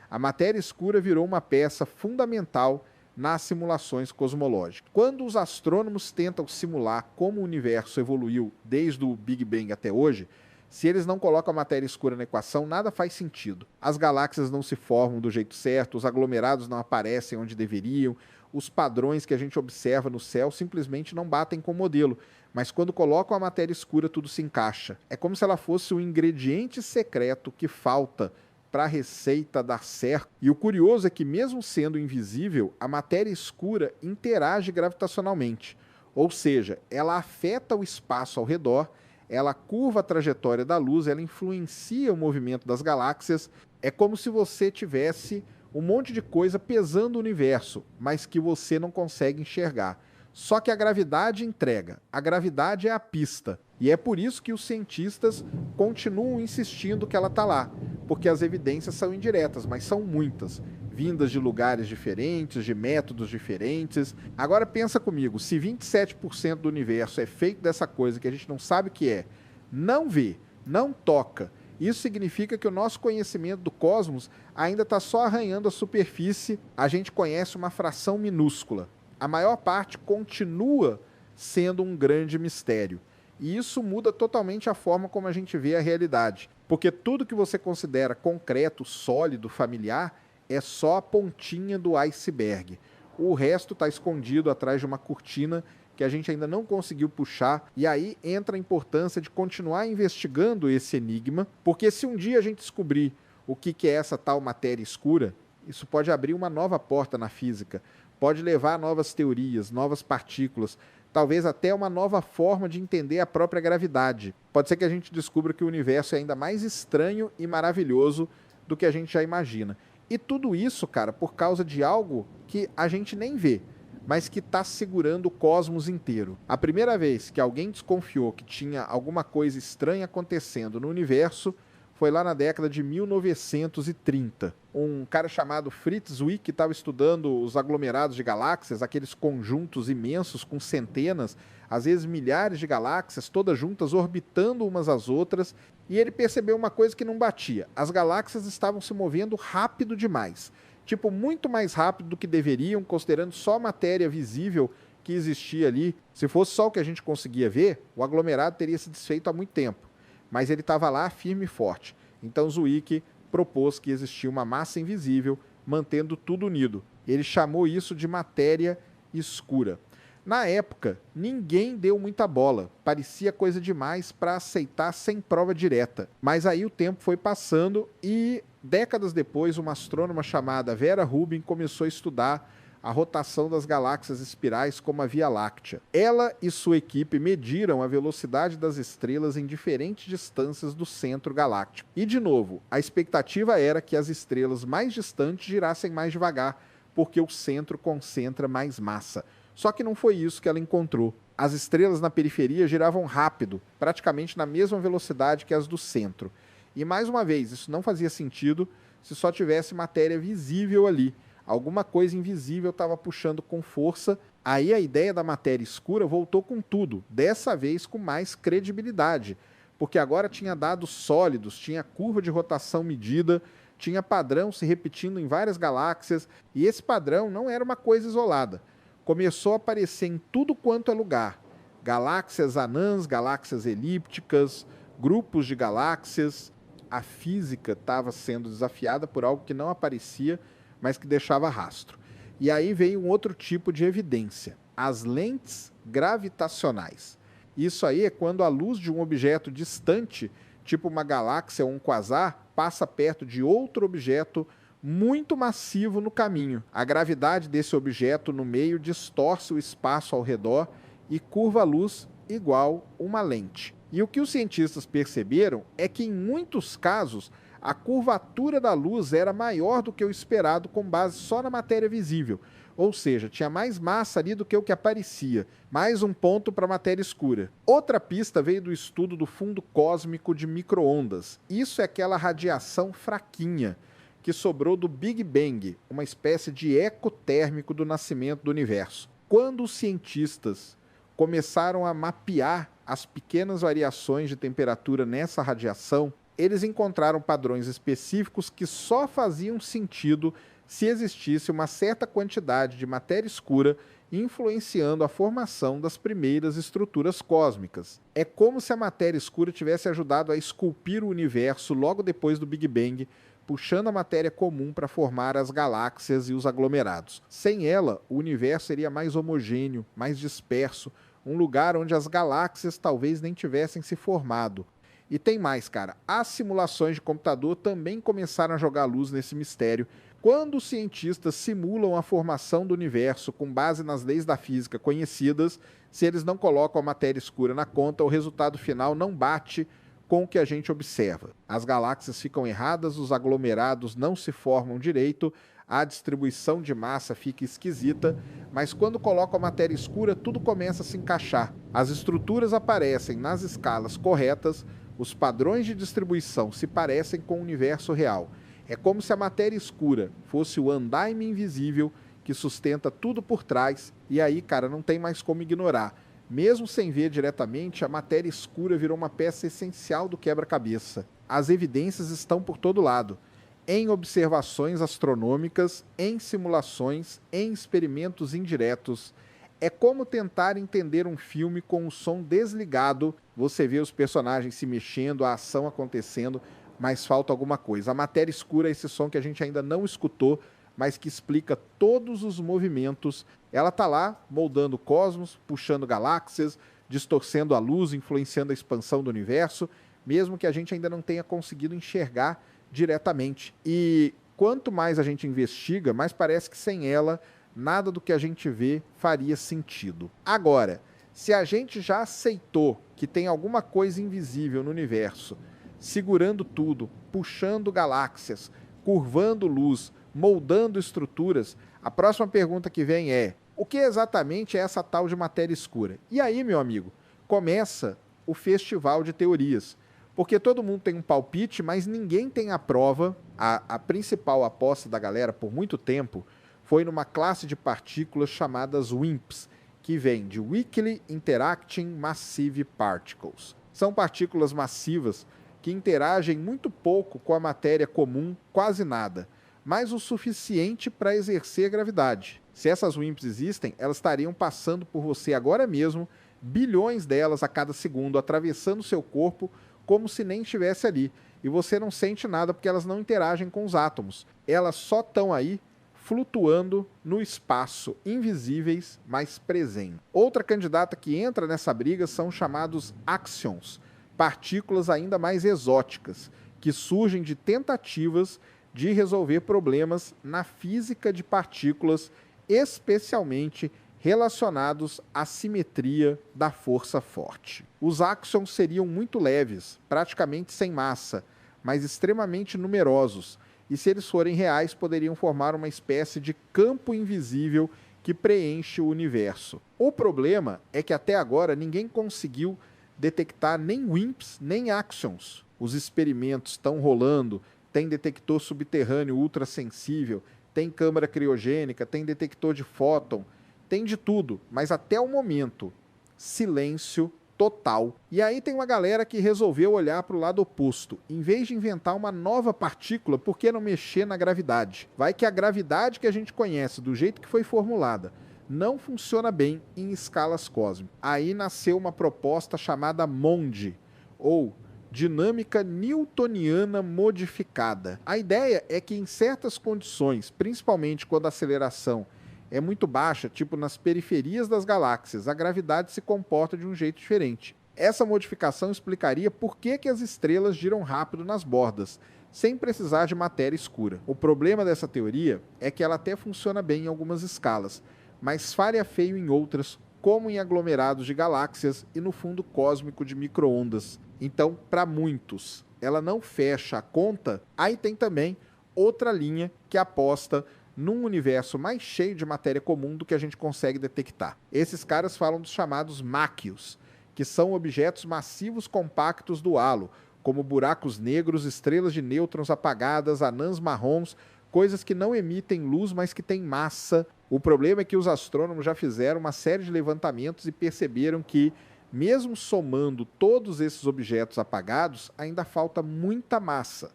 a matéria escura virou uma peça fundamental nas simulações cosmológicas. Quando os astrônomos tentam simular como o universo evoluiu desde o Big Bang até hoje, se eles não colocam a matéria escura na equação, nada faz sentido. As galáxias não se formam do jeito certo, os aglomerados não aparecem onde deveriam, os padrões que a gente observa no céu simplesmente não batem com o modelo. Mas quando colocam a matéria escura, tudo se encaixa. É como se ela fosse o ingrediente secreto que falta para a receita dar certo. E o curioso é que, mesmo sendo invisível, a matéria escura interage gravitacionalmente. Ou seja, ela afeta o espaço ao redor, ela curva a trajetória da luz, ela influencia o movimento das galáxias. É como se você tivesse um monte de coisa pesando o universo, mas que você não consegue enxergar. Só que a gravidade entrega. A gravidade é a pista. E é por isso que os cientistas continuam insistindo que ela está lá. Porque as evidências são indiretas, mas são muitas. Vindas de lugares diferentes, de métodos diferentes. Agora pensa comigo, se 27% do universo é feito dessa coisa que a gente não sabe o que é, não vê, não toca, isso significa que o nosso conhecimento do cosmos ainda está só arranhando a superfície. A gente conhece uma fração minúscula. A maior parte continua sendo um grande mistério. E isso muda totalmente a forma como a gente vê a realidade. Porque tudo que você considera concreto, sólido, familiar, é só a pontinha do iceberg. O resto está escondido atrás de uma cortina que a gente ainda não conseguiu puxar, e aí entra a importância de continuar investigando esse enigma, porque se um dia a gente descobrir o que é essa tal matéria escura, isso pode abrir uma nova porta na física, pode levar a novas teorias, novas partículas, talvez até uma nova forma de entender a própria gravidade. Pode ser que a gente descubra que o universo é ainda mais estranho e maravilhoso do que a gente já imagina. E tudo isso, cara, por causa de algo que a gente nem vê, mas que está segurando o cosmos inteiro. A primeira vez que alguém desconfiou que tinha alguma coisa estranha acontecendo no universo foi lá na década de 1930. Um cara chamado Fritz Zwick, que estava estudando os aglomerados de galáxias, aqueles conjuntos imensos com centenas, às vezes milhares de galáxias, todas juntas, orbitando umas às outras, e ele percebeu uma coisa que não batia. As galáxias estavam se movendo rápido demais. Tipo, muito mais rápido do que deveriam, considerando só a matéria visível que existia ali. Se fosse só o que a gente conseguia ver, o aglomerado teria se desfeito há muito tempo. Mas ele estava lá firme e forte. Então Zwick propôs que existia uma massa invisível, mantendo tudo unido. Ele chamou isso de matéria escura. Na época, ninguém deu muita bola. Parecia coisa demais para aceitar sem prova direta. Mas aí o tempo foi passando e, décadas depois, uma astrônoma chamada Vera Rubin começou a estudar a rotação das galáxias espirais como a Via Láctea. Ela e sua equipe mediram a velocidade das estrelas em diferentes distâncias do centro galáctico. E, de novo, a expectativa era que as estrelas mais distantes girassem mais devagar, porque o centro concentra mais massa. Só que não foi isso que ela encontrou. As estrelas na periferia giravam rápido, praticamente na mesma velocidade que as do centro. E, mais uma vez, isso não fazia sentido se só tivesse matéria visível ali. Alguma coisa invisível estava puxando com força. Aí a ideia da matéria escura voltou com tudo, dessa vez com mais credibilidade, porque agora tinha dados sólidos, tinha curva de rotação medida, tinha padrão se repetindo em várias galáxias, e esse padrão não era uma coisa isolada. Começou a aparecer em tudo quanto é lugar. Galáxias anãs, galáxias elípticas, grupos de galáxias. A física estava sendo desafiada por algo que não aparecia, mas que deixava rastro. E aí veio um outro tipo de evidência, as lentes gravitacionais. Isso aí é quando a luz de um objeto distante, tipo uma galáxia ou um quasar, passa perto de outro objeto muito massivo no caminho. A gravidade desse objeto no meio distorce o espaço ao redor e curva a luz igual uma lente. E o que os cientistas perceberam é que, em muitos casos, a curvatura da luz era maior do que o esperado com base só na matéria visível. Ou seja, tinha mais massa ali do que o que aparecia. Mais um ponto para a matéria escura. Outra pista veio do estudo do fundo cósmico de micro-ondas. Isso é aquela radiação fraquinha que sobrou do Big Bang, uma espécie de eco térmico do nascimento do universo. Quando os cientistas começaram a mapear as pequenas variações de temperatura nessa radiação, eles encontraram padrões específicos que só faziam sentido se existisse uma certa quantidade de matéria escura influenciando a formação das primeiras estruturas cósmicas. É como se a matéria escura tivesse ajudado a esculpir o universo logo depois do Big Bang, puxando a matéria comum para formar as galáxias e os aglomerados. Sem ela, o universo seria mais homogêneo, mais disperso, um lugar onde as galáxias talvez nem tivessem se formado. E tem mais, cara. As simulações de computador também começaram a jogar luz nesse mistério. Quando os cientistas simulam a formação do universo com base nas leis da física conhecidas, se eles não colocam a matéria escura na conta, o resultado final não bate com o que a gente observa. As galáxias ficam erradas, os aglomerados não se formam direito, a distribuição de massa fica esquisita, mas quando colocam a matéria escura, tudo começa a se encaixar. As estruturas aparecem nas escalas corretas, os padrões de distribuição se parecem com o universo real. É como se a matéria escura fosse o andaime invisível que sustenta tudo por trás, e aí, cara, não tem mais como ignorar. Mesmo sem ver diretamente, a matéria escura virou uma peça essencial do quebra-cabeça. As evidências estão por todo lado. Em observações astronômicas, em simulações, em experimentos indiretos. É como tentar entender um filme com o som desligado. Você vê os personagens se mexendo, a ação acontecendo, mas falta alguma coisa. A matéria escura é esse som que a gente ainda não escutou, mas que explica todos os movimentos. Ela está lá moldando o cosmos, puxando galáxias, distorcendo a luz, influenciando a expansão do universo, mesmo que a gente ainda não tenha conseguido enxergar diretamente. E quanto mais a gente investiga, mais parece que sem ela, nada do que a gente vê faria sentido. Agora, se a gente já aceitou que tem alguma coisa invisível no universo, segurando tudo, puxando galáxias, curvando luz, moldando estruturas, a próxima pergunta que vem é: o que exatamente é essa tal de matéria escura? E aí, meu amigo, começa o festival de teorias. Porque todo mundo tem um palpite, mas ninguém tem a prova. A principal aposta da galera por muito tempo foi numa classe de partículas chamadas WIMPs, que vem de Weakly Interacting Massive Particles. São partículas massivas que interagem muito pouco com a matéria comum, quase nada, mas o suficiente para exercer gravidade. Se essas WIMPs existem, elas estariam passando por você agora mesmo, bilhões delas a cada segundo, atravessando seu corpo como se nem estivesse ali. E você não sente nada porque elas não interagem com os átomos. Elas só estão aí flutuando no espaço, invisíveis, mas presentes. Outra candidata que entra nessa briga são chamados axions, partículas ainda mais exóticas, que surgem de tentativas de resolver problemas na física de partículas, especialmente relacionados à simetria da força forte. Os axions seriam muito leves, praticamente sem massa, mas extremamente numerosos, e se eles forem reais, poderiam formar uma espécie de campo invisível que preenche o universo. O problema é que até agora ninguém conseguiu detectar nem WIMPs nem axions. Os experimentos estão rolando, tem detector subterrâneo ultrassensível, tem câmara criogênica, tem detector de fóton, tem de tudo, mas até o momento, silêncio total. E aí tem uma galera que resolveu olhar para o lado oposto. Em vez de inventar uma nova partícula, por que não mexer na gravidade? Vai que a gravidade que a gente conhece, do jeito que foi formulada, não funciona bem em escalas cósmicas. Aí nasceu uma proposta chamada MOND, ou dinâmica newtoniana modificada. A ideia é que em certas condições, principalmente quando a aceleração é muito baixa, tipo nas periferias das galáxias, a gravidade se comporta de um jeito diferente. Essa modificação explicaria por que as estrelas giram rápido nas bordas, sem precisar de matéria escura. O problema dessa teoria é que ela até funciona bem em algumas escalas, mas falha feio em outras, como em aglomerados de galáxias e no fundo cósmico de micro-ondas. Então, para muitos, ela não fecha a conta. Aí tem também outra linha que aposta num universo mais cheio de matéria comum do que a gente consegue detectar. Esses caras falam dos chamados máquios, que são objetos massivos compactos do halo, como buracos negros, estrelas de nêutrons apagadas, anãs marrons, coisas que não emitem luz, mas que têm massa. O problema é que os astrônomos já fizeram uma série de levantamentos e perceberam que, mesmo somando todos esses objetos apagados, ainda falta muita massa.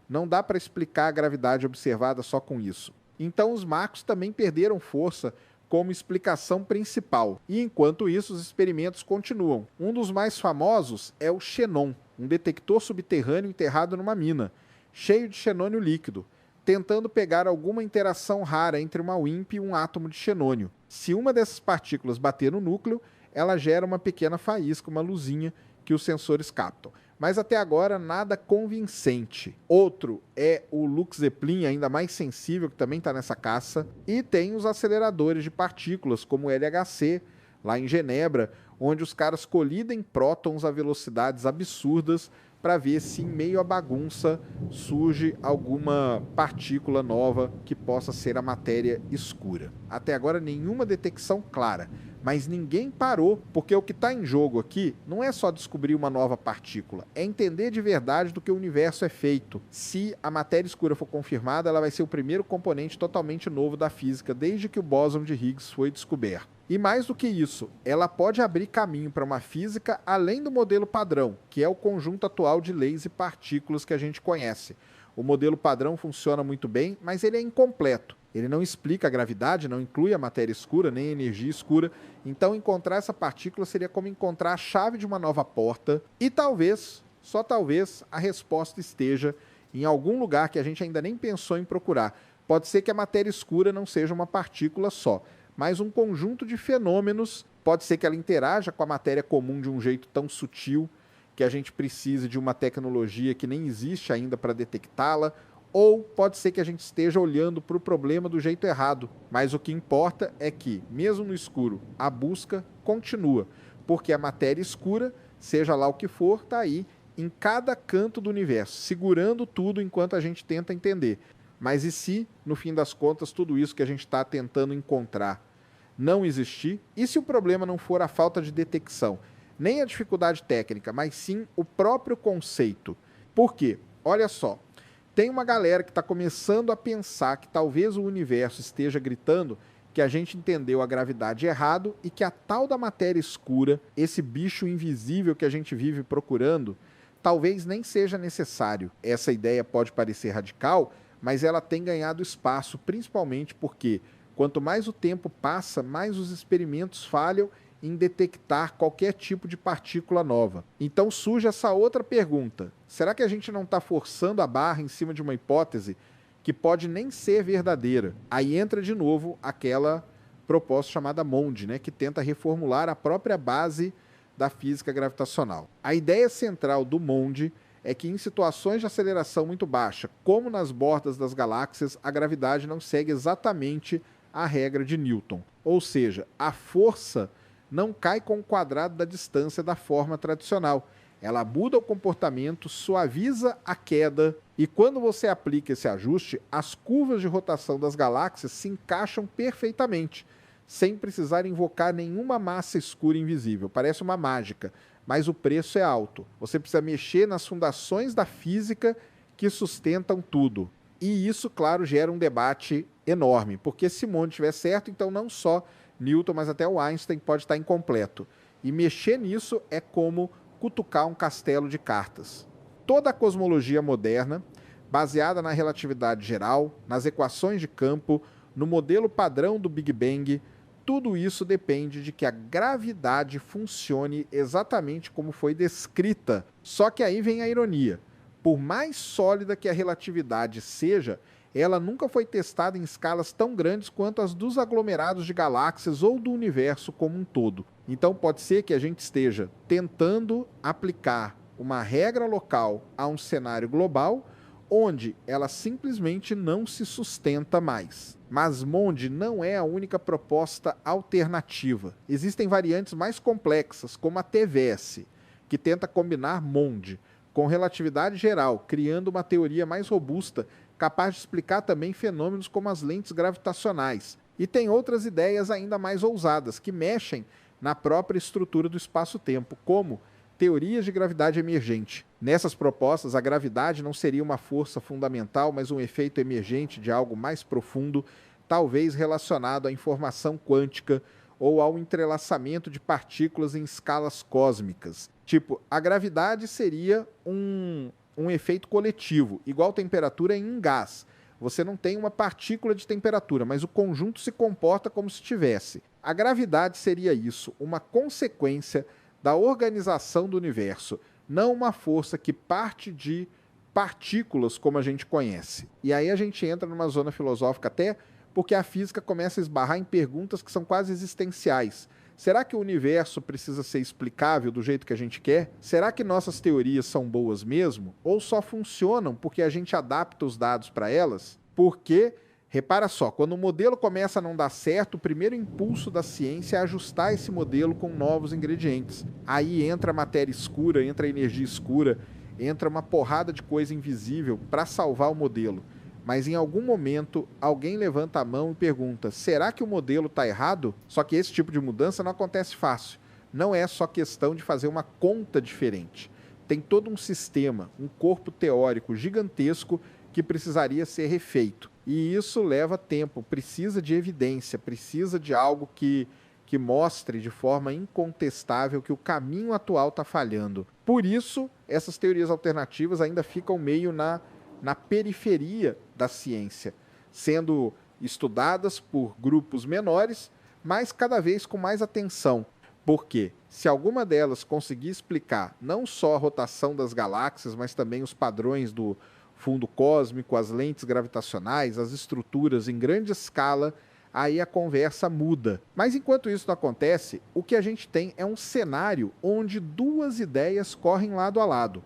Não dá para explicar a gravidade observada só com isso. Então os macos também perderam força como explicação principal. E enquanto isso, os experimentos continuam. Um dos mais famosos é o xenon, um detector subterrâneo enterrado numa mina, cheio de xenônio líquido, tentando pegar alguma interação rara entre uma WIMP e um átomo de xenônio. Se uma dessas partículas bater no núcleo, ela gera uma pequena faísca, uma luzinha que os sensores captam. Mas até agora nada convincente. Outro é o Lux Zeppelin, ainda mais sensível, que também está nessa caça. E tem os aceleradores de partículas, como o LHC, lá em Genebra, onde os caras colidem prótons a velocidades absurdas para ver se em meio à bagunça surge alguma partícula nova que possa ser a matéria escura. Até agora nenhuma detecção clara, mas ninguém parou, porque o que está em jogo aqui não é só descobrir uma nova partícula, é entender de verdade do que o universo é feito. Se a matéria escura for confirmada, ela vai ser o primeiro componente totalmente novo da física desde que o bóson de Higgs foi descoberto. E mais do que isso, ela pode abrir caminho para uma física além do modelo padrão, que é o conjunto atual de leis e partículas que a gente conhece. O modelo padrão funciona muito bem, mas ele é incompleto. Ele não explica a gravidade, não inclui a matéria escura, nem a energia escura. Então, encontrar essa partícula seria como encontrar a chave de uma nova porta. E talvez, só talvez, a resposta esteja em algum lugar que a gente ainda nem pensou em procurar. Pode ser que a matéria escura não seja uma partícula só, mas um conjunto de fenômenos. Pode ser que ela interaja com a matéria comum de um jeito tão sutil que a gente precise de uma tecnologia que nem existe ainda para detectá-la, ou pode ser que a gente esteja olhando para o problema do jeito errado. Mas o que importa é que, mesmo no escuro, a busca continua, porque a matéria escura, seja lá o que for, está aí em cada canto do universo, segurando tudo enquanto a gente tenta entender. Mas e se, no fim das contas, tudo isso que a gente está tentando encontrar não existir? E se o problema não for a falta de detecção, nem a dificuldade técnica, mas sim o próprio conceito? Por quê? Olha só, tem uma galera que está começando a pensar que talvez o universo esteja gritando que a gente entendeu a gravidade errado e que a tal da matéria escura, esse bicho invisível que a gente vive procurando, talvez nem seja necessário. Essa ideia pode parecer radical, mas ela tem ganhado espaço, principalmente porque quanto mais o tempo passa, mais os experimentos falham em detectar qualquer tipo de partícula nova. Então surge essa outra pergunta: será que a gente não está forçando a barra em cima de uma hipótese que pode nem ser verdadeira? Aí entra de novo aquela proposta chamada MOND, né, que tenta reformular a própria base da física gravitacional. A ideia central do MOND é que em situações de aceleração muito baixa, como nas bordas das galáxias, a gravidade não segue exatamente a regra de Newton. Ou seja, a força não cai com o quadrado da distância da forma tradicional. Ela muda o comportamento, suaviza a queda, e quando você aplica esse ajuste, as curvas de rotação das galáxias se encaixam perfeitamente, sem precisar invocar nenhuma massa escura invisível. Parece uma mágica, mas o preço é alto. Você precisa mexer nas fundações da física que sustentam tudo. E isso, claro, gera um debate enorme, porque se MOND estiver certo, então não só Newton, mas até o Einstein pode estar incompleto. E mexer nisso é como cutucar um castelo de cartas. Toda a cosmologia moderna, baseada na relatividade geral, nas equações de campo, no modelo padrão do Big Bang, tudo isso depende de que a gravidade funcione exatamente como foi descrita. Só que aí vem a ironia. Por mais sólida que a relatividade seja, ela nunca foi testada em escalas tão grandes quanto as dos aglomerados de galáxias ou do universo como um todo. Então pode ser que a gente esteja tentando aplicar uma regra local a um cenário global, onde ela simplesmente não se sustenta mais. Mas MOND não é a única proposta alternativa. Existem variantes mais complexas, como a TVS, que tenta combinar MOND com relatividade geral, criando uma teoria mais robusta, capaz de explicar também fenômenos como as lentes gravitacionais. E tem outras ideias ainda mais ousadas, que mexem na própria estrutura do espaço-tempo, como teorias de gravidade emergente. Nessas propostas, a gravidade não seria uma força fundamental, mas um efeito emergente de algo mais profundo, talvez relacionado à informação quântica ou ao entrelaçamento de partículas em escalas cósmicas. Tipo, a gravidade seria um efeito coletivo, igual temperatura em um gás. Você não tem uma partícula de temperatura, mas o conjunto se comporta como se tivesse. A gravidade seria isso, uma consequência da organização do universo, não uma força que parte de partículas como a gente conhece. E aí a gente entra numa zona filosófica até porque a física começa a esbarrar em perguntas que são quase existenciais. Será que o universo precisa ser explicável do jeito que a gente quer? Será que nossas teorias são boas mesmo? Ou só funcionam porque a gente adapta os dados para elas? Porque, repara só, quando o modelo começa a não dar certo, o primeiro impulso da ciência é ajustar esse modelo com novos ingredientes. Aí entra a matéria escura, entra a energia escura, entra uma porrada de coisa invisível para salvar o modelo. Mas em algum momento alguém levanta a mão e pergunta: será que o modelo está errado? Só que esse tipo de mudança não acontece fácil. Não é só questão de fazer uma conta diferente. Tem todo um sistema, um corpo teórico gigantesco que precisaria ser refeito. E isso leva tempo, precisa de evidência, precisa de algo que mostre de forma incontestável que o caminho atual está falhando. Por isso, essas teorias alternativas ainda ficam meio na periferia da ciência, sendo estudadas por grupos menores, mas cada vez com mais atenção. Porque se alguma delas conseguir explicar não só a rotação das galáxias, mas também os padrões do fundo cósmico, as lentes gravitacionais, as estruturas em grande escala, aí a conversa muda. Mas enquanto isso não acontece, o que a gente tem é um cenário onde duas ideias correm lado a lado.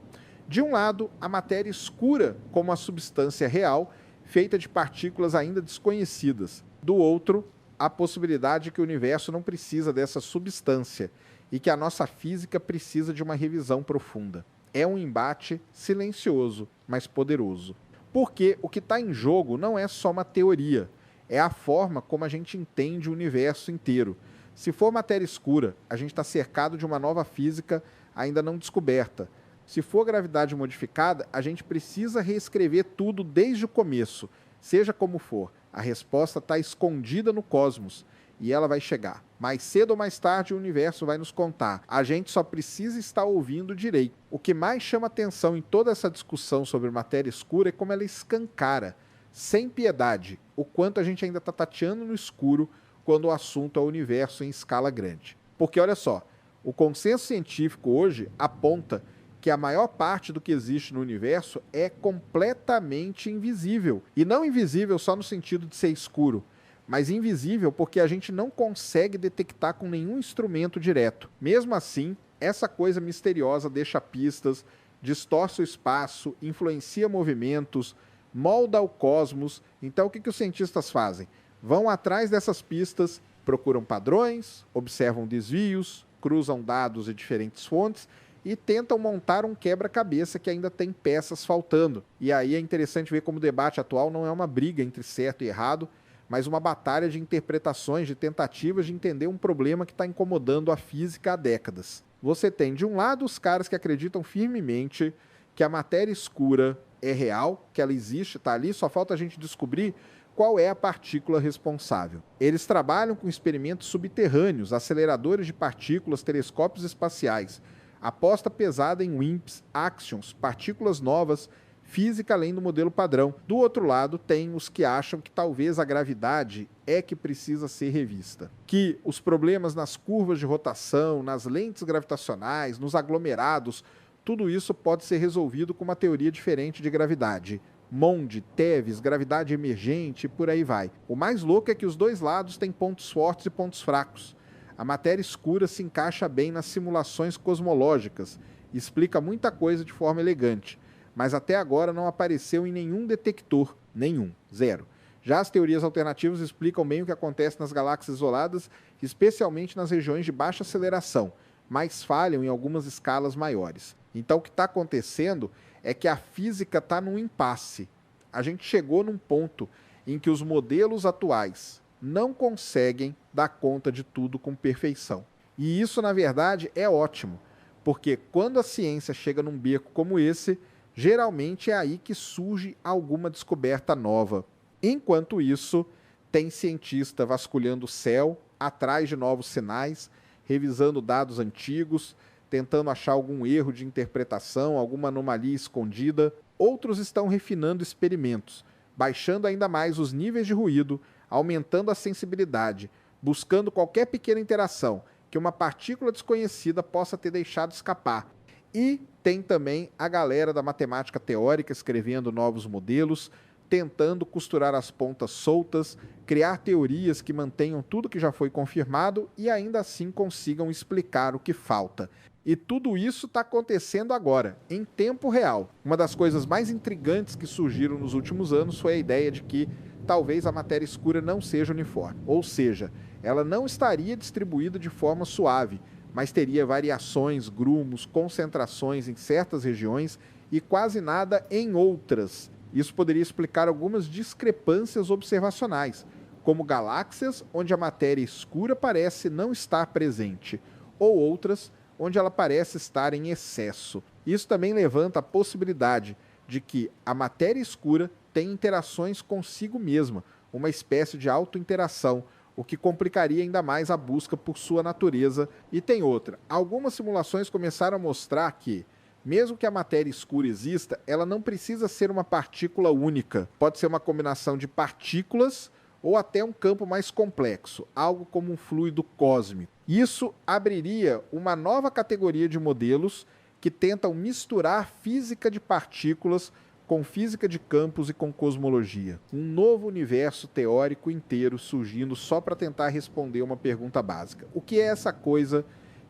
De um lado, a matéria escura como a substância real, feita de partículas ainda desconhecidas. Do outro, a possibilidade de que o universo não precisa dessa substância e que a nossa física precisa de uma revisão profunda. É um embate silencioso, mas poderoso. Porque o que está em jogo não é só uma teoria, é a forma como a gente entende o universo inteiro. Se for matéria escura, a gente está cercado de uma nova física ainda não descoberta. Se for gravidade modificada, a gente precisa reescrever tudo desde o começo. Seja como for, a resposta está escondida no cosmos e ela vai chegar. Mais cedo ou mais tarde o universo vai nos contar. A gente só precisa estar ouvindo direito. O que mais chama atenção em toda essa discussão sobre matéria escura é como ela escancara, sem piedade, o quanto a gente ainda está tateando no escuro quando o assunto é o universo em escala grande. Porque olha só, o consenso científico hoje aponta que a maior parte do que existe no universo é completamente invisível. E não invisível só no sentido de ser escuro, mas invisível porque a gente não consegue detectar com nenhum instrumento direto. Mesmo assim, essa coisa misteriosa deixa pistas, distorce o espaço, influencia movimentos, molda o cosmos. Então o que os cientistas fazem? Vão atrás dessas pistas, procuram padrões, observam desvios, cruzam dados de diferentes fontes e tentam montar um quebra-cabeça que ainda tem peças faltando. E aí é interessante ver como o debate atual não é uma briga entre certo e errado, mas uma batalha de interpretações, de tentativas de entender um problema que está incomodando a física há décadas. Você tem, de um lado, os caras que acreditam firmemente que a matéria escura é real, que ela existe, está ali, só falta a gente descobrir qual é a partícula responsável. Eles trabalham com experimentos subterrâneos, aceleradores de partículas, telescópios espaciais, aposta pesada em WIMPs, axions, partículas novas, física além do modelo padrão. Do outro lado, tem os que acham que talvez a gravidade é que precisa ser revista. Que os problemas nas curvas de rotação, nas lentes gravitacionais, nos aglomerados, tudo isso pode ser resolvido com uma teoria diferente de gravidade. Monde, Teves, gravidade emergente e por aí vai. O mais louco é que os dois lados têm pontos fortes e pontos fracos. A matéria escura se encaixa bem nas simulações cosmológicas e explica muita coisa de forma elegante, mas até agora não apareceu em nenhum detector, nenhum, zero. Já as teorias alternativas explicam bem o que acontece nas galáxias isoladas, especialmente nas regiões de baixa aceleração, mas falham em algumas escalas maiores. Então o que está acontecendo é que a física está num impasse. A gente chegou num ponto em que os modelos atuais não conseguem dar conta de tudo com perfeição. E isso, na verdade, é ótimo, porque quando a ciência chega num beco como esse, geralmente é aí que surge alguma descoberta nova. Enquanto isso, tem cientista vasculhando o céu, atrás de novos sinais, revisando dados antigos, tentando achar algum erro de interpretação, alguma anomalia escondida. Outros estão refinando experimentos, baixando ainda mais os níveis de ruído, aumentando a sensibilidade, buscando qualquer pequena interação que uma partícula desconhecida possa ter deixado escapar. E tem também a galera da matemática teórica escrevendo novos modelos, tentando costurar as pontas soltas, criar teorias que mantenham tudo que já foi confirmado e ainda assim consigam explicar o que falta. E tudo isso está acontecendo agora, em tempo real. Uma das coisas mais intrigantes que surgiram nos últimos anos foi a ideia de que talvez a matéria escura não seja uniforme. Ou seja, ela não estaria distribuída de forma suave, mas teria variações, grumos, concentrações em certas regiões e quase nada em outras. Isso poderia explicar algumas discrepâncias observacionais, como galáxias onde a matéria escura parece não estar presente, ou outras onde ela parece estar em excesso. Isso também levanta a possibilidade de que a matéria escura tem interações consigo mesma, uma espécie de auto-interação, o que complicaria ainda mais a busca por sua natureza. E tem outra. Algumas simulações começaram a mostrar que, mesmo que a matéria escura exista, ela não precisa ser uma partícula única. Pode ser uma combinação de partículas ou até um campo mais complexo, algo como um fluido cósmico. Isso abriria uma nova categoria de modelos que tentam misturar física de partículas com física de campos e com cosmologia. Um novo universo teórico inteiro surgindo só para tentar responder uma pergunta básica. O que é essa coisa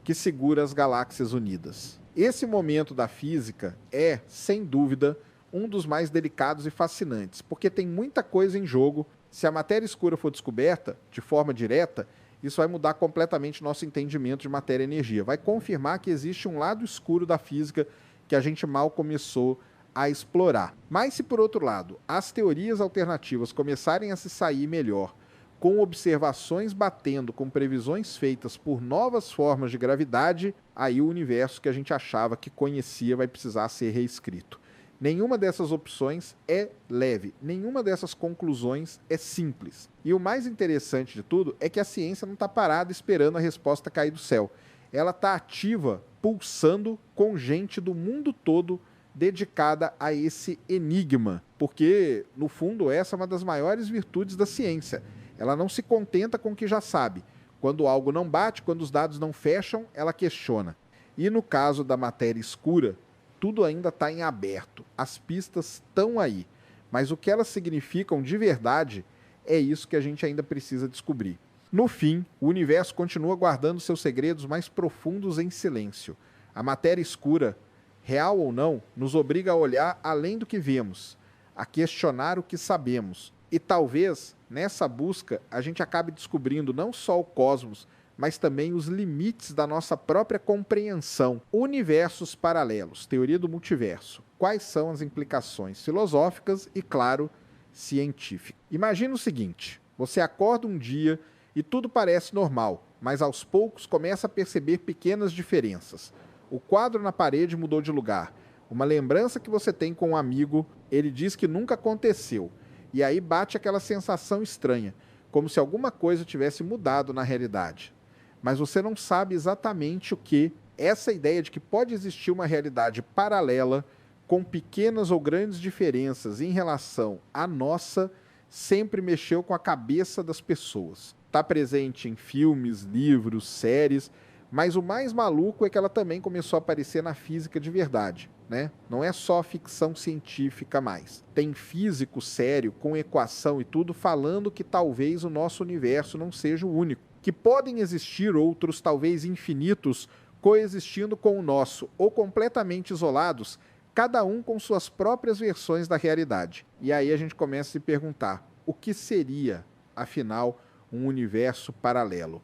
que segura as galáxias unidas? Esse momento da física é, sem dúvida, um dos mais delicados e fascinantes, porque tem muita coisa em jogo. Se a matéria escura for descoberta de forma direta, isso vai mudar completamente nosso entendimento de matéria e energia. Vai confirmar que existe um lado escuro da física que a gente mal começou a explorar. Mas se, por outro lado, as teorias alternativas começarem a se sair melhor, com observações batendo com previsões feitas por novas formas de gravidade, aí o universo que a gente achava que conhecia vai precisar ser reescrito. Nenhuma dessas opções é leve, nenhuma dessas conclusões é simples. E o mais interessante de tudo é que a ciência não está parada esperando a resposta cair do céu. Ela está ativa, pulsando com gente do mundo todo dedicada a esse enigma. Porque, no fundo, essa é uma das maiores virtudes da ciência. Ela não se contenta com o que já sabe. Quando algo não bate, quando os dados não fecham, ela questiona. E no caso da matéria escura, tudo ainda está em aberto. As pistas estão aí. Mas o que elas significam de verdade é isso que a gente ainda precisa descobrir. No fim, o universo continua guardando seus segredos mais profundos em silêncio. A matéria escura, real ou não, nos obriga a olhar além do que vemos, a questionar o que sabemos. E talvez, nessa busca, a gente acabe descobrindo não só o cosmos, mas também os limites da nossa própria compreensão. Universos paralelos, teoria do multiverso. Quais são as implicações filosóficas e, claro, científicas? Imagina o seguinte, você acorda um dia e tudo parece normal, mas aos poucos começa a perceber pequenas diferenças. O quadro na parede mudou de lugar. Uma lembrança que você tem com um amigo, ele diz que nunca aconteceu. E aí bate aquela sensação estranha, como se alguma coisa tivesse mudado na realidade. Mas você não sabe exatamente o que. Essa ideia de que pode existir uma realidade paralela, com pequenas ou grandes diferenças em relação à nossa, sempre mexeu com a cabeça das pessoas. Está presente em filmes, livros, séries, mas o mais maluco é que ela também começou a aparecer na física de verdade, né? Não é só ficção científica mais. Tem físico sério, com equação e tudo, falando que talvez o nosso universo não seja o único, que podem existir outros, talvez infinitos, coexistindo com o nosso, ou completamente isolados, cada um com suas próprias versões da realidade. E aí a gente começa a se perguntar, o que seria, afinal, um universo paralelo?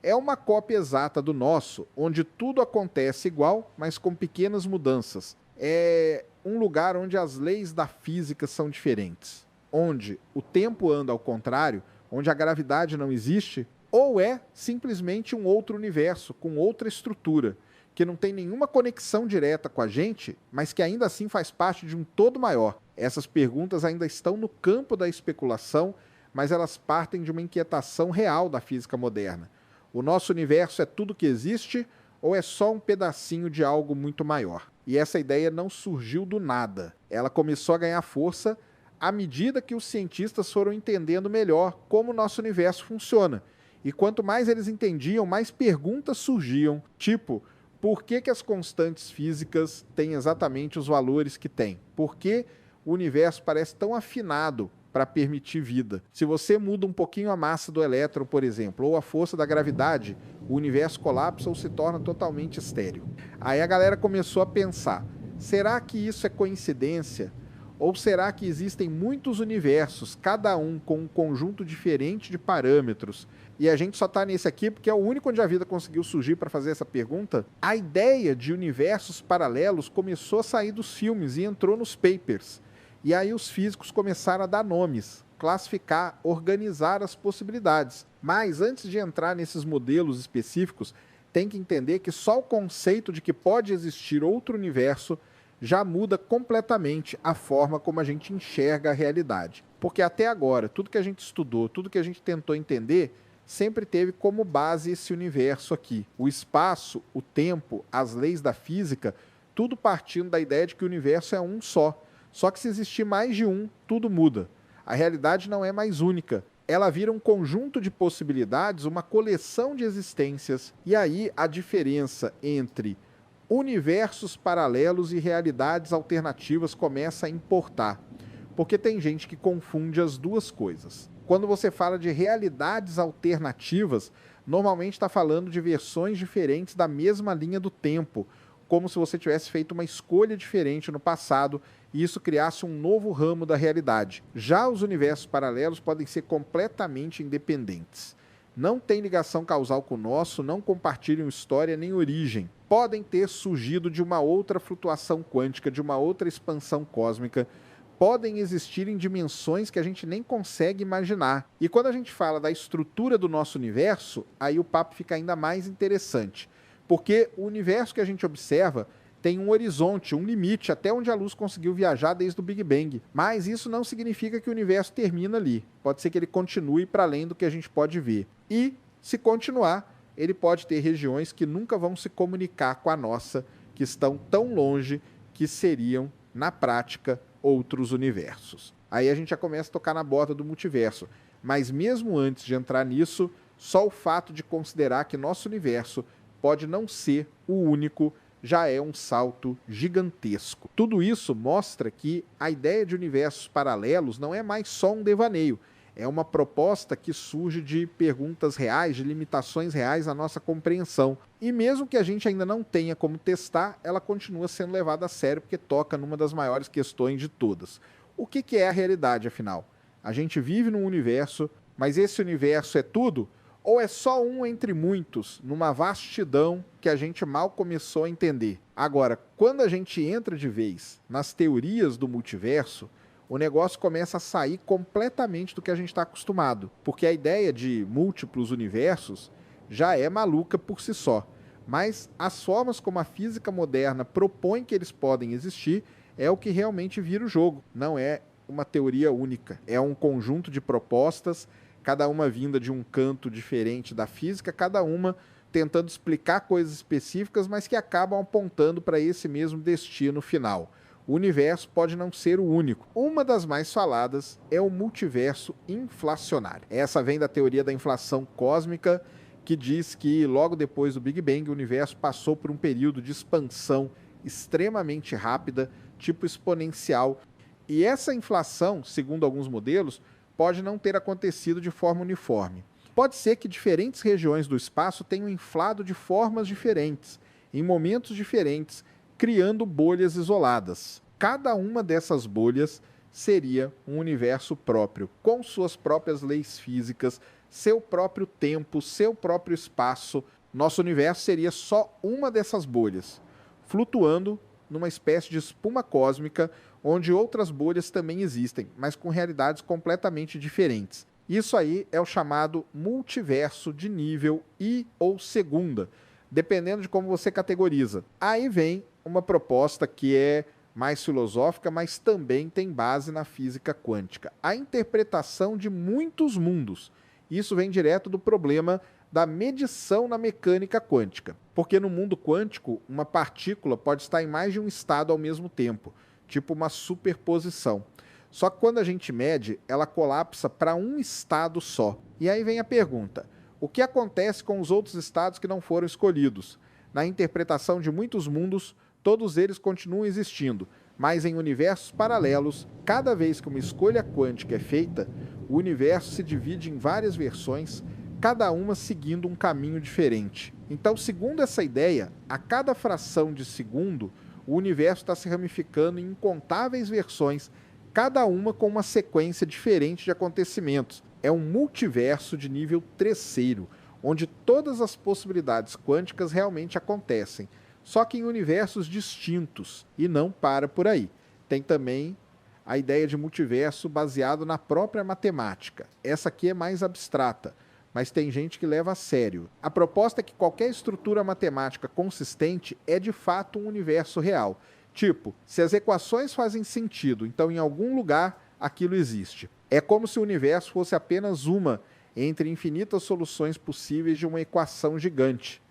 É uma cópia exata do nosso, onde tudo acontece igual, mas com pequenas mudanças. É um lugar onde as leis da física são diferentes, onde o tempo anda ao contrário, onde a gravidade não existe, ou é simplesmente um outro universo, com outra estrutura, que não tem nenhuma conexão direta com a gente, mas que ainda assim faz parte de um todo maior. Essas perguntas ainda estão no campo da especulação, mas elas partem de uma inquietação real da física moderna. O nosso universo é tudo que existe ou é só um pedacinho de algo muito maior? E essa ideia não surgiu do nada. Ela começou a ganhar força à medida que os cientistas foram entendendo melhor como o nosso universo funciona. E quanto mais eles entendiam, mais perguntas surgiam, tipo, por que as constantes físicas têm exatamente os valores que têm? Por que o universo parece tão afinado para permitir vida? Se você muda um pouquinho a massa do elétron, por exemplo, ou a força da gravidade, o universo colapsa ou se torna totalmente estéril. Aí a galera começou a pensar, será que isso é coincidência? Ou será que existem muitos universos, cada um com um conjunto diferente de parâmetros, e a gente só está nesse aqui porque é o único onde a vida conseguiu surgir para fazer essa pergunta? A ideia de universos paralelos começou a sair dos filmes e entrou nos papers. E aí os físicos começaram a dar nomes, classificar, organizar as possibilidades. Mas antes de entrar nesses modelos específicos, tem que entender que só o conceito de que pode existir outro universo já muda completamente a forma como a gente enxerga a realidade. Porque até agora, tudo que a gente estudou, tudo que a gente tentou entender, sempre teve como base esse universo aqui. O espaço, o tempo, as leis da física, tudo partindo da ideia de que o universo é um só. Só que se existir mais de um, tudo muda. A realidade não é mais única. Ela vira um conjunto de possibilidades, uma coleção de existências. E aí a diferença entre universos paralelos e realidades alternativas começa a importar, porque tem gente que confunde as duas coisas. Quando você fala de realidades alternativas, normalmente está falando de versões diferentes da mesma linha do tempo, como se você tivesse feito uma escolha diferente no passado e isso criasse um novo ramo da realidade. Já os universos paralelos podem ser completamente independentes. Não têm ligação causal com o nosso, não compartilham história nem origem. Podem ter surgido de uma outra flutuação quântica, de uma outra expansão cósmica. Podem existir em dimensões que a gente nem consegue imaginar. E quando a gente fala da estrutura do nosso universo, aí o papo fica ainda mais interessante. Porque o universo que a gente observa tem um horizonte, um limite, até onde a luz conseguiu viajar desde o Big Bang. Mas isso não significa que o universo termina ali. Pode ser que ele continue para além do que a gente pode ver. E, se continuar, ele pode ter regiões que nunca vão se comunicar com a nossa, que estão tão longe que seriam, na prática, outros universos. Aí a gente já começa a tocar na borda do multiverso. Mas mesmo antes de entrar nisso, só o fato de considerar que nosso universo pode não ser o único já é um salto gigantesco. Tudo isso mostra que a ideia de universos paralelos não é mais só um devaneio, é uma proposta que surge de perguntas reais, de limitações reais à nossa compreensão. E mesmo que a gente ainda não tenha como testar, ela continua sendo levada a sério porque toca numa das maiores questões de todas. O que é a realidade, afinal? A gente vive num universo, mas esse universo é tudo? Ou é só um entre muitos, numa vastidão que a gente mal começou a entender? Agora, quando a gente entra de vez nas teorias do multiverso, o negócio começa a sair completamente do que a gente está acostumado. Porque a ideia de múltiplos universos já é maluca por si só. Mas as formas como a física moderna propõe que eles podem existir é o que realmente vira o jogo. Não é uma teoria única, é um conjunto de propostas, cada uma vinda de um canto diferente da física, cada uma tentando explicar coisas específicas, mas que acabam apontando para esse mesmo destino final. O universo pode não ser o único. Uma das mais faladas é o multiverso inflacionário. Essa vem da teoria da inflação cósmica, que diz que logo depois do Big Bang o universo passou por um período de expansão extremamente rápida, tipo exponencial. E essa inflação, segundo alguns modelos, pode não ter acontecido de forma uniforme. Pode ser que diferentes regiões do espaço tenham inflado de formas diferentes, em momentos diferentes, criando bolhas isoladas. Cada uma dessas bolhas seria um universo próprio, com suas próprias leis físicas, seu próprio tempo, seu próprio espaço. Nosso universo seria só uma dessas bolhas, flutuando numa espécie de espuma cósmica, onde outras bolhas também existem, mas com realidades completamente diferentes. Isso aí é o chamado multiverso de nível I ou segunda, dependendo de como você categoriza. Aí vem uma proposta que é mais filosófica, mas também tem base na física quântica. A interpretação de muitos mundos. Isso vem direto do problema da medição na mecânica quântica. Porque no mundo quântico, uma partícula pode estar em mais de um estado ao mesmo tempo, tipo uma superposição. Só que quando a gente mede, ela colapsa para um estado só. E aí vem a pergunta: o que acontece com os outros estados que não foram escolhidos? Na interpretação de muitos mundos, todos eles continuam existindo, mas em universos paralelos, cada vez que uma escolha quântica é feita, o universo se divide em várias versões, cada uma seguindo um caminho diferente. Então, segundo essa ideia, a cada fração de segundo, o universo está se ramificando em incontáveis versões, cada uma com uma sequência diferente de acontecimentos. É um multiverso de nível terceiro, onde todas as possibilidades quânticas realmente acontecem, só que em universos distintos, e não para por aí. Tem também a ideia de multiverso baseado na própria matemática. Essa aqui é mais abstrata, mas tem gente que leva a sério. A proposta é que qualquer estrutura matemática consistente é de fato um universo real. Tipo, se as equações fazem sentido, então em algum lugar aquilo existe. É como se o universo fosse apenas uma entre infinitas soluções possíveis de uma equação gigante.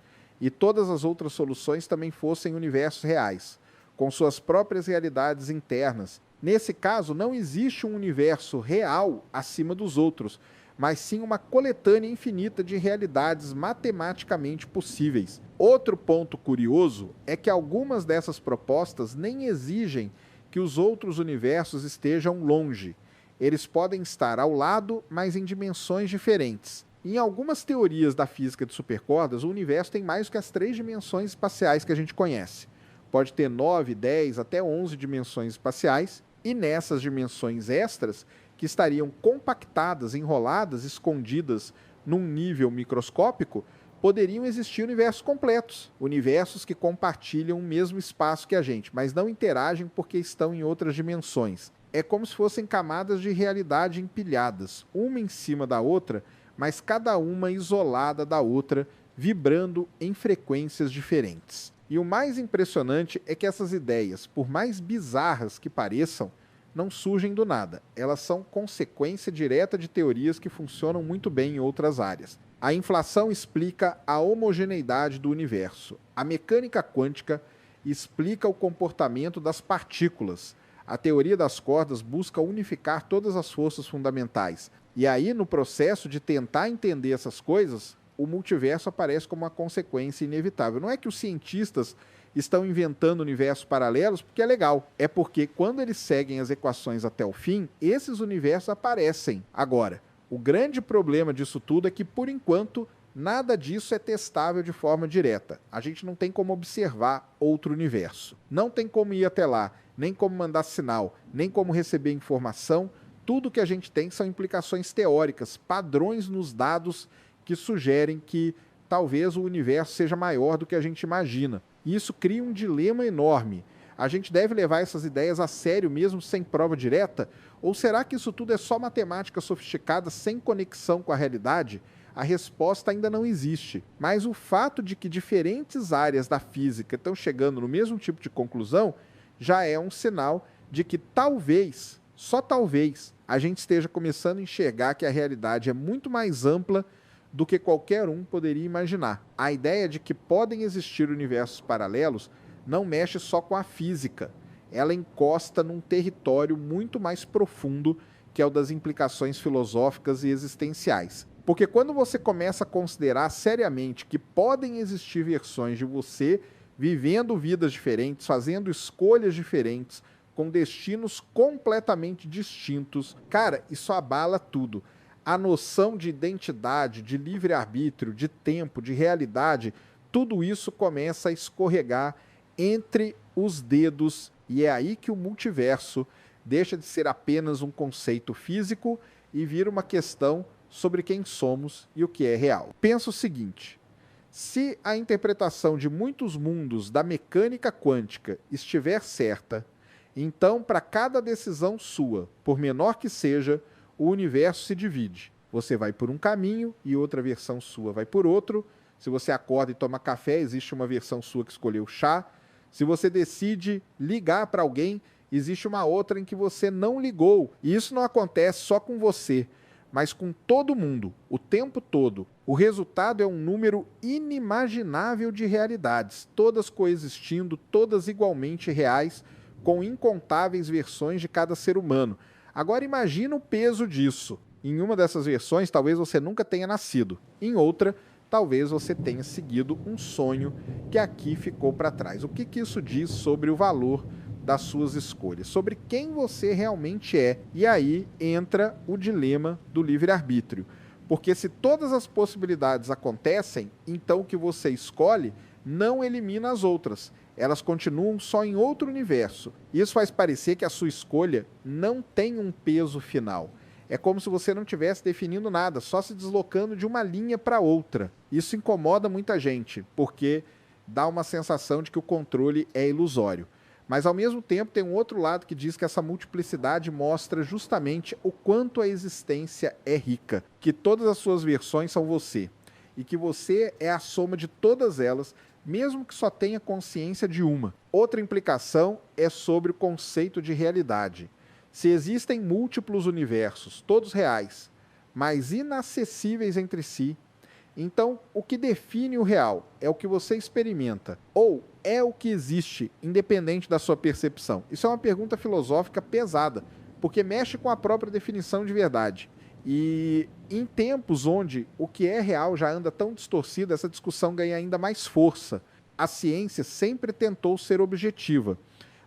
E todas as outras soluções também fossem universos reais, com suas próprias realidades internas. Nesse caso, não existe um universo real acima dos outros, mas sim uma coletânea infinita de realidades matematicamente possíveis. Outro ponto curioso é que algumas dessas propostas nem exigem que os outros universos estejam longe. Eles podem estar ao lado, mas em dimensões diferentes. Em algumas teorias da física de supercordas, o universo tem mais do que as 3 dimensões espaciais que a gente conhece. Pode ter 9, 10, até 11 dimensões espaciais, e nessas dimensões extras, que estariam compactadas, enroladas, escondidas num nível microscópico, poderiam existir universos completos, universos que compartilham o mesmo espaço que a gente, mas não interagem porque estão em outras dimensões. É como se fossem camadas de realidade empilhadas, uma em cima da outra, mas cada uma isolada da outra, vibrando em frequências diferentes. E o mais impressionante é que essas ideias, por mais bizarras que pareçam, não surgem do nada. Elas são consequência direta de teorias que funcionam muito bem em outras áreas. A inflação explica a homogeneidade do universo. A mecânica quântica explica o comportamento das partículas. A teoria das cordas busca unificar todas as forças fundamentais. E aí, no processo de tentar entender essas coisas, o multiverso aparece como uma consequência inevitável. Não é que os cientistas estão inventando universos paralelos porque é legal. É porque quando eles seguem as equações até o fim, esses universos aparecem. Agora, o grande problema disso tudo é que, por enquanto, nada disso é testável de forma direta. A gente não tem como observar outro universo. Não tem como ir até lá, nem como mandar sinal, nem como receber informação. Tudo que a gente tem são implicações teóricas, padrões nos dados que sugerem que talvez o universo seja maior do que a gente imagina. E isso cria um dilema enorme. A gente deve levar essas ideias a sério mesmo sem prova direta? Ou será que isso tudo é só matemática sofisticada sem conexão com a realidade? A resposta ainda não existe. Mas o fato de que diferentes áreas da física estão chegando no mesmo tipo de conclusão já é um sinal de que talvez, só talvez, a gente esteja começando a enxergar que a realidade é muito mais ampla do que qualquer um poderia imaginar. A ideia de que podem existir universos paralelos não mexe só com a física. Ela encosta num território muito mais profundo, que é o das implicações filosóficas e existenciais. Porque quando você começa a considerar seriamente que podem existir versões de você vivendo vidas diferentes, fazendo escolhas diferentes, com destinos completamente distintos, cara, isso abala tudo. A noção de identidade, de livre-arbítrio, de tempo, de realidade, tudo isso começa a escorregar entre os dedos, e é aí que o multiverso deixa de ser apenas um conceito físico e vira uma questão sobre quem somos e o que é real. Pensa o seguinte: se a interpretação de muitos mundos da mecânica quântica estiver certa, então, para cada decisão sua, por menor que seja, o universo se divide. Você vai por um caminho e outra versão sua vai por outro. Se você acorda e toma café, existe uma versão sua que escolheu chá. Se você decide ligar para alguém, existe uma outra em que você não ligou. E isso não acontece só com você, mas com todo mundo, o tempo todo. O resultado é um número inimaginável de realidades, todas coexistindo, todas igualmente reais, com incontáveis versões de cada ser humano. Agora imagina o peso disso. Em uma dessas versões, talvez você nunca tenha nascido. Em outra, talvez você tenha seguido um sonho que aqui ficou para trás. O que isso diz sobre o valor das suas escolhas? Sobre quem você realmente é? E aí entra o dilema do livre-arbítrio. Porque se todas as possibilidades acontecem, então o que você escolhe não elimina as outras. Elas continuam só em outro universo. Isso faz parecer que a sua escolha não tem um peso final. É como se você não estivesse definindo nada, só se deslocando de uma linha para outra. Isso incomoda muita gente, porque dá uma sensação de que o controle é ilusório. Mas, ao mesmo tempo, tem um outro lado que diz que essa multiplicidade mostra justamente o quanto a existência é rica, que todas as suas versões são você, e que você é a soma de todas elas, mesmo que só tenha consciência de uma. Outra implicação é sobre o conceito de realidade. Se existem múltiplos universos, todos reais, mas inacessíveis entre si, então o que define o real é o que você experimenta, ou é o que existe, independente da sua percepção? Isso é uma pergunta filosófica pesada, porque mexe com a própria definição de verdade. E Em tempos onde o que é real já anda tão distorcido, essa discussão ganha ainda mais força. A ciência sempre tentou ser objetiva,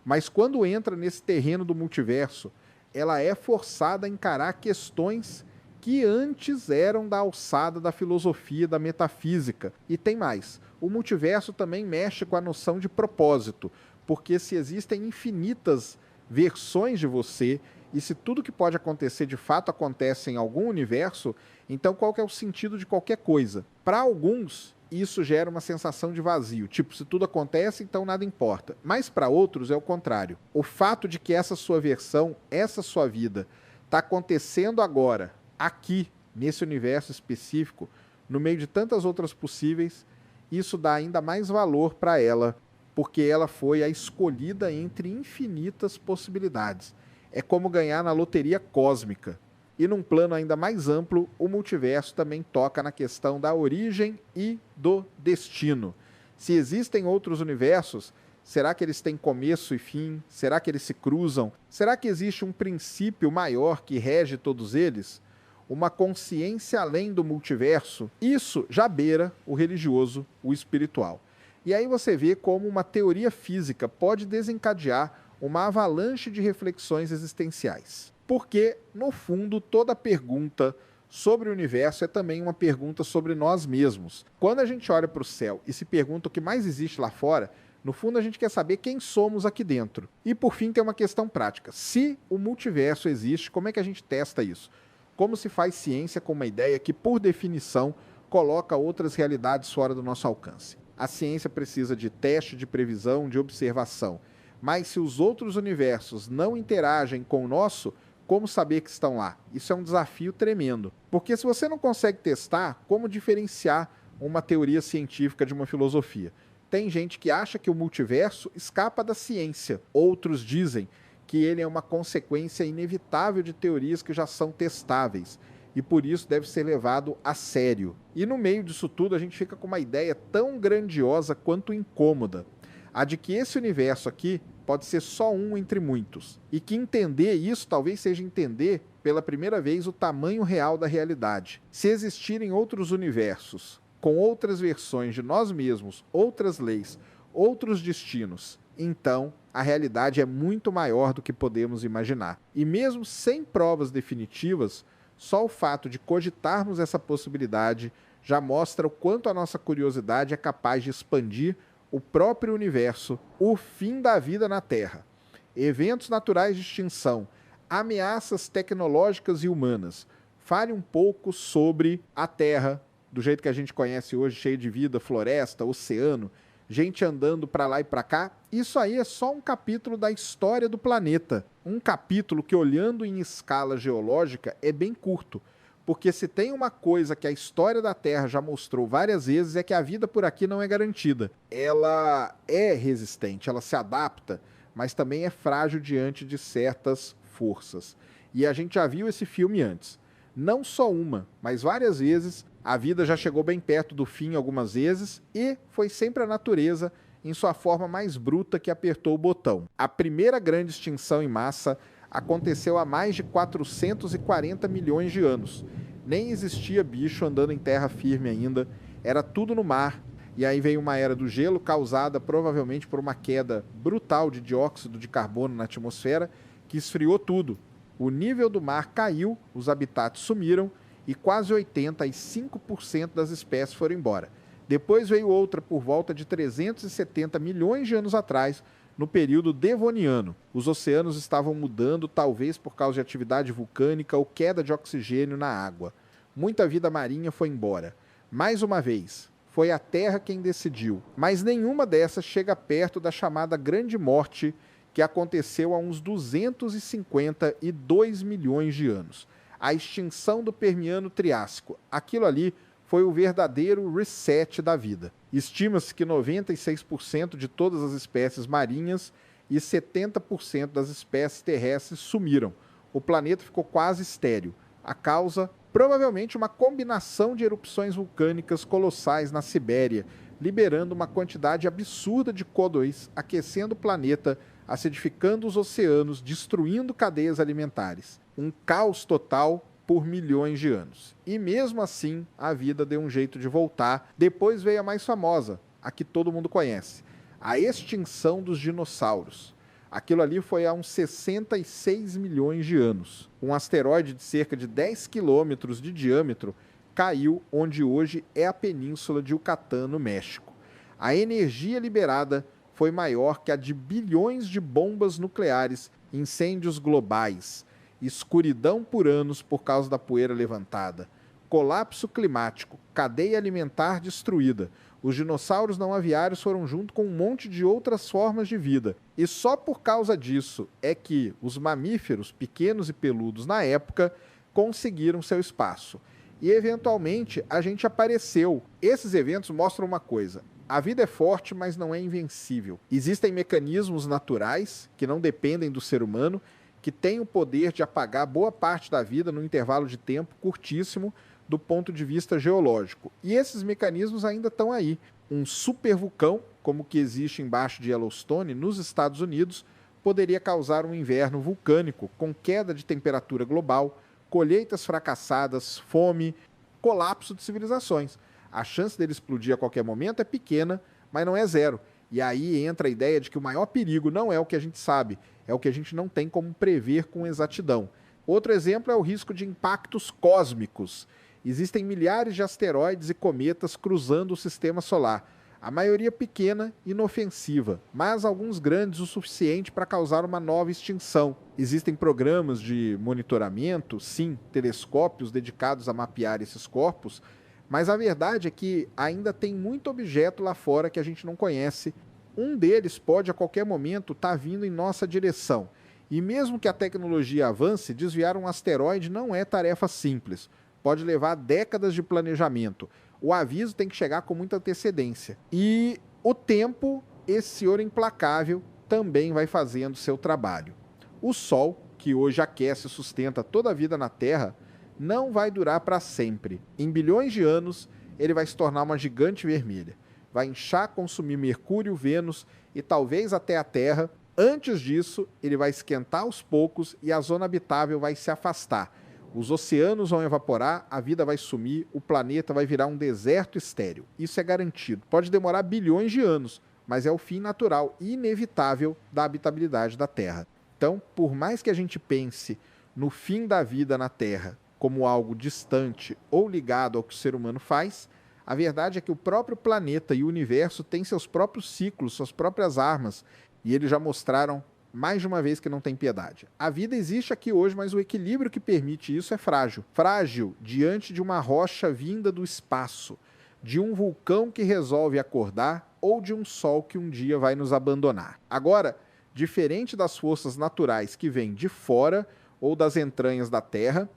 mas quando entra nesse terreno do multiverso, ela é forçada a encarar questões que antes eram da alçada da filosofia, da metafísica. E tem mais, o multiverso também mexe com a noção de propósito, porque se existem infinitas versões de você, e se tudo que pode acontecer de fato acontece em algum universo, então qual que é o sentido de qualquer coisa? Para alguns, isso gera uma sensação de vazio, tipo, se tudo acontece, então nada importa. Mas para outros é o contrário. O fato de que essa sua versão, essa sua vida, está acontecendo agora, aqui, nesse universo específico, no meio de tantas outras possíveis, isso dá ainda mais valor para ela, porque ela foi a escolhida entre infinitas possibilidades. É como ganhar na loteria cósmica. E num plano ainda mais amplo, o multiverso também toca na questão da origem e do destino. Se existem outros universos, será que eles têm começo e fim? Será que eles se cruzam? Será que existe um princípio maior que rege todos eles? Uma consciência além do multiverso? Isso já beira o religioso, o espiritual. E aí você vê como uma teoria física pode desencadear uma avalanche de reflexões existenciais. Porque, no fundo, toda pergunta sobre o universo é também uma pergunta sobre nós mesmos. Quando a gente olha para o céu e se pergunta o que mais existe lá fora, no fundo a gente quer saber quem somos aqui dentro. E por fim tem uma questão prática. Se o multiverso existe, como é que a gente testa isso? Como se faz ciência com uma ideia que, por definição, coloca outras realidades fora do nosso alcance? A ciência precisa de teste, de previsão, de observação. Mas se os outros universos não interagem com o nosso, como saber que estão lá? Isso é um desafio tremendo. Porque se você não consegue testar, como diferenciar uma teoria científica de uma filosofia? Tem gente que acha que o multiverso escapa da ciência. Outros dizem que ele é uma consequência inevitável de teorias que já são testáveis. E por isso deve ser levado a sério. E no meio disso tudo a gente fica com uma ideia tão grandiosa quanto incômoda. A de que esse universo aqui pode ser só um entre muitos. E que entender isso talvez seja entender pela primeira vez o tamanho real da realidade. Se existirem outros universos, com outras versões de nós mesmos, outras leis, outros destinos, então a realidade é muito maior do que podemos imaginar. E mesmo sem provas definitivas, só o fato de cogitarmos essa possibilidade já mostra o quanto a nossa curiosidade é capaz de expandir o próprio universo, o fim da vida na Terra, eventos naturais de extinção, ameaças tecnológicas e humanas. Fale um pouco sobre a Terra, do jeito que a gente conhece hoje, cheio de vida, floresta, oceano, gente andando para lá e para cá. Isso aí é só um capítulo da história do planeta. Um capítulo que, olhando em escala geológica, é bem curto. Porque se tem uma coisa que a história da Terra já mostrou várias vezes é que a vida por aqui não é garantida. Ela é resistente, ela se adapta, mas também é frágil diante de certas forças. E a gente já viu esse filme antes. Não só uma, mas várias vezes a vida já chegou bem perto do fim algumas vezes e foi sempre a natureza em sua forma mais bruta que apertou o botão. A primeira grande extinção em massa aconteceu há mais de 440 milhões de anos. Nem existia bicho andando em terra firme ainda, era tudo no mar. E aí veio uma era do gelo causada provavelmente por uma queda brutal de dióxido de carbono na atmosfera que esfriou tudo. O nível do mar caiu, os habitats sumiram e quase 85% das espécies foram embora. Depois veio outra por volta de 370 milhões de anos atrás, no período Devoniano. Os oceanos estavam mudando, talvez por causa de atividade vulcânica ou queda de oxigênio na água. Muita vida marinha foi embora. Mais uma vez, foi a Terra quem decidiu, mas nenhuma dessas chega perto da chamada Grande Morte, que aconteceu há uns 252 milhões de anos. A extinção do Permiano-Triássico. Aquilo ali foi o verdadeiro reset da vida. Estima-se que 96% de todas as espécies marinhas e 70% das espécies terrestres sumiram. O planeta ficou quase estéril. A causa, provavelmente uma combinação de erupções vulcânicas colossais na Sibéria, liberando uma quantidade absurda de CO2, aquecendo o planeta, acidificando os oceanos, destruindo cadeias alimentares. Um caos total por milhões de anos. E mesmo assim, a vida deu um jeito de voltar. Depois veio a mais famosa, a que todo mundo conhece, a extinção dos dinossauros. Aquilo ali foi há uns 66 milhões de anos. Um asteroide de cerca de 10 quilômetros de diâmetro caiu onde hoje é a península de Yucatán, no México. A energia liberada foi maior que a de bilhões de bombas nucleares, incêndios globais, escuridão por anos por causa da poeira levantada, colapso climático, cadeia alimentar destruída. Os dinossauros não aviários foram junto com um monte de outras formas de vida. E só por causa disso é que os mamíferos, pequenos e peludos na época, conseguiram seu espaço. E eventualmente a gente apareceu. Esses eventos mostram uma coisa: a vida é forte, mas não é invencível. Existem mecanismos naturais que não dependem do ser humano, que têm o poder de apagar boa parte da vida num intervalo de tempo curtíssimo do ponto de vista geológico. E esses mecanismos ainda estão aí. Um supervulcão, como o que existe embaixo de Yellowstone, nos Estados Unidos, poderia causar um inverno vulcânico com queda de temperatura global, colheitas fracassadas, fome, colapso de civilizações. A chance dele explodir a qualquer momento é pequena, mas não é zero. E aí entra a ideia de que o maior perigo não é o que a gente sabe, é o que a gente não tem como prever com exatidão. Outro exemplo é o risco de impactos cósmicos. Existem milhares de asteroides e cometas cruzando o sistema solar. A maioria pequena e inofensiva, mas alguns grandes o suficiente para causar uma nova extinção. Existem programas de monitoramento, sim, telescópios dedicados a mapear esses corpos, mas a verdade é que ainda tem muito objeto lá fora que a gente não conhece. Um deles pode a qualquer momento estar vindo em nossa direção. E mesmo que a tecnologia avance, desviar um asteroide não é tarefa simples. Pode levar décadas de planejamento. O aviso tem que chegar com muita antecedência. E o tempo, esse senhor implacável, também vai fazendo seu trabalho. O Sol, que hoje aquece e sustenta toda a vida na Terra, não vai durar para sempre. Em bilhões de anos, ele vai se tornar uma gigante vermelha. Vai inchar, consumir Mercúrio, Vênus e talvez até a Terra. Antes disso, ele vai esquentar aos poucos e a zona habitável vai se afastar. Os oceanos vão evaporar, a vida vai sumir, o planeta vai virar um deserto estéril. Isso é garantido. Pode demorar bilhões de anos, mas é o fim natural e inevitável da habitabilidade da Terra. Então, por mais que a gente pense no fim da vida na Terra como algo distante ou ligado ao que o ser humano faz, a verdade é que o próprio planeta e o universo têm seus próprios ciclos, suas próprias armas, e eles já mostraram mais de uma vez que não tem piedade. A vida existe aqui hoje, mas o equilíbrio que permite isso é frágil. Frágil diante de uma rocha vinda do espaço, de um vulcão que resolve acordar ou de um sol que um dia vai nos abandonar. Agora, diferente das forças naturais que vêm de fora ou das entranhas da Terra,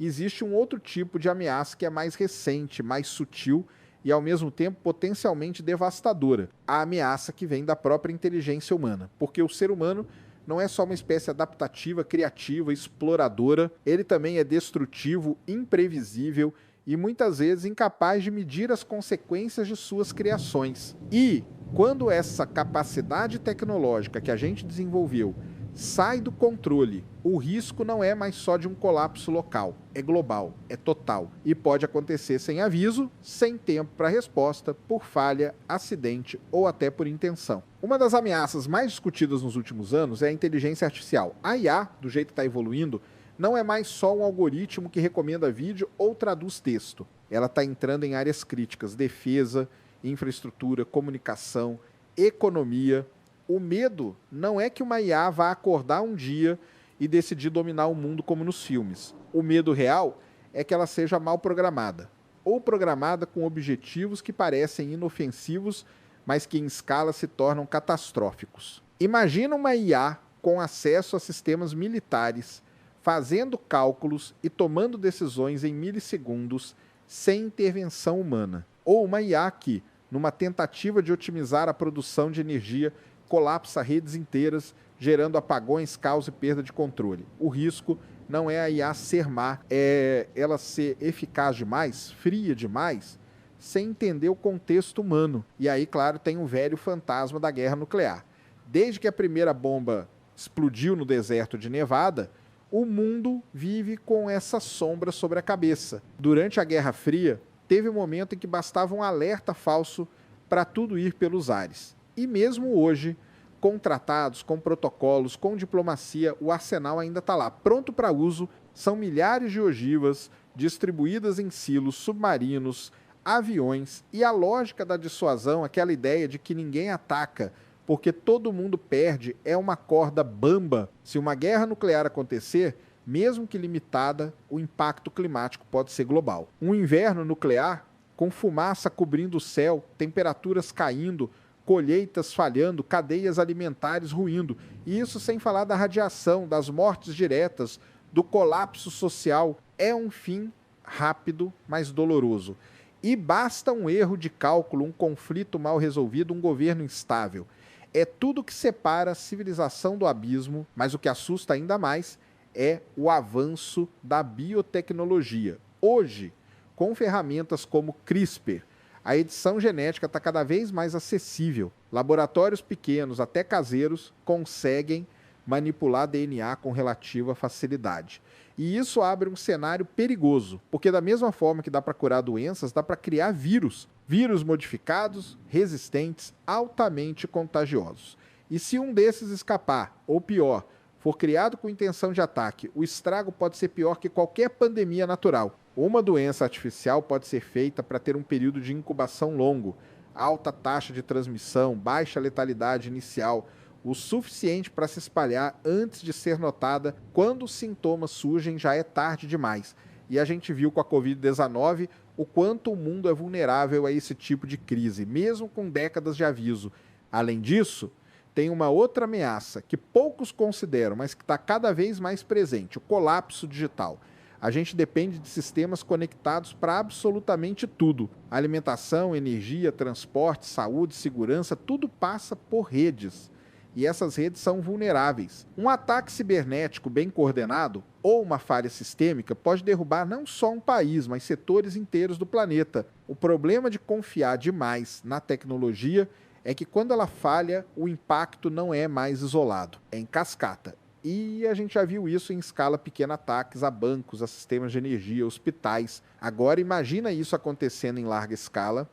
existe um outro tipo de ameaça que é mais recente, mais sutil e ao mesmo tempo potencialmente devastadora. A ameaça que vem da própria inteligência humana, porque o ser humano não é só uma espécie adaptativa, criativa, exploradora, ele também é destrutivo, imprevisível e muitas vezes incapaz de medir as consequências de suas criações. E quando essa capacidade tecnológica que a gente desenvolveu sai do controle, o risco não é mais só de um colapso local, é global, é total e pode acontecer sem aviso, sem tempo para resposta, por falha, acidente ou até por intenção. Uma das ameaças mais discutidas nos últimos anos é a inteligência artificial. A IA, do jeito que está evoluindo, não é mais só um algoritmo que recomenda vídeo ou traduz texto. Ela está entrando em áreas críticas, defesa, infraestrutura, comunicação, economia. O medo não é que uma IA vá acordar um dia e decidir dominar o mundo como nos filmes. O medo real é que ela seja mal programada, ou programada com objetivos que parecem inofensivos, mas que em escala se tornam catastróficos. Imagina uma IA com acesso a sistemas militares, fazendo cálculos e tomando decisões em milissegundos sem intervenção humana. Ou uma IA que, numa tentativa de otimizar a produção de energia, colapsa redes inteiras, gerando apagões, caos e perda de controle. O risco não é a IA ser má, é ela ser eficaz demais, fria demais, sem entender o contexto humano. E aí, claro, tem o velho fantasma da guerra nuclear. Desde que a primeira bomba explodiu no deserto de Nevada, o mundo vive com essa sombra sobre a cabeça. Durante a Guerra Fria, teve um momento em que bastava um alerta falso para tudo ir pelos ares. E mesmo hoje, com tratados, com protocolos, com diplomacia, o arsenal ainda está lá, pronto para uso. São milhares de ogivas distribuídas em silos submarinos, aviões, e a lógica da dissuasão, aquela ideia de que ninguém ataca porque todo mundo perde, é uma corda bamba. Se uma guerra nuclear acontecer, mesmo que limitada, o impacto climático pode ser global. Um inverno nuclear, com fumaça cobrindo o céu, temperaturas caindo, colheitas falhando, cadeias alimentares ruindo. E isso sem falar da radiação, das mortes diretas, do colapso social. É um fim rápido, mas doloroso. E basta um erro de cálculo, um conflito mal resolvido, um governo instável. É tudo que separa a civilização do abismo, mas o que assusta ainda mais é o avanço da biotecnologia. Hoje, com ferramentas como CRISPR, a edição genética está cada vez mais acessível. Laboratórios pequenos, até caseiros, conseguem manipular DNA com relativa facilidade. E isso abre um cenário perigoso, porque da mesma forma que dá para curar doenças, dá para criar vírus. Vírus modificados, resistentes, altamente contagiosos. E se um desses escapar, ou pior, for criado com intenção de ataque, o estrago pode ser pior que qualquer pandemia natural. Uma doença artificial pode ser feita para ter um período de incubação longo, alta taxa de transmissão, baixa letalidade inicial, o suficiente para se espalhar antes de ser notada. Quando os sintomas surgem, já é tarde demais. E a gente viu com a Covid-19 o quanto o mundo é vulnerável a esse tipo de crise, mesmo com décadas de aviso. Além disso, tem uma outra ameaça que poucos consideram, mas que está cada vez mais presente: o colapso digital. A gente depende de sistemas conectados para absolutamente tudo. Alimentação, energia, transporte, saúde, segurança, tudo passa por redes. E essas redes são vulneráveis. Um ataque cibernético bem coordenado ou uma falha sistêmica pode derrubar não só um país, mas setores inteiros do planeta. O problema de confiar demais na tecnologia é que quando ela falha, o impacto não é mais isolado, é em cascata. E a gente já viu isso em escala pequena, ataques a bancos, a sistemas de energia, hospitais. Agora imagina isso acontecendo em larga escala,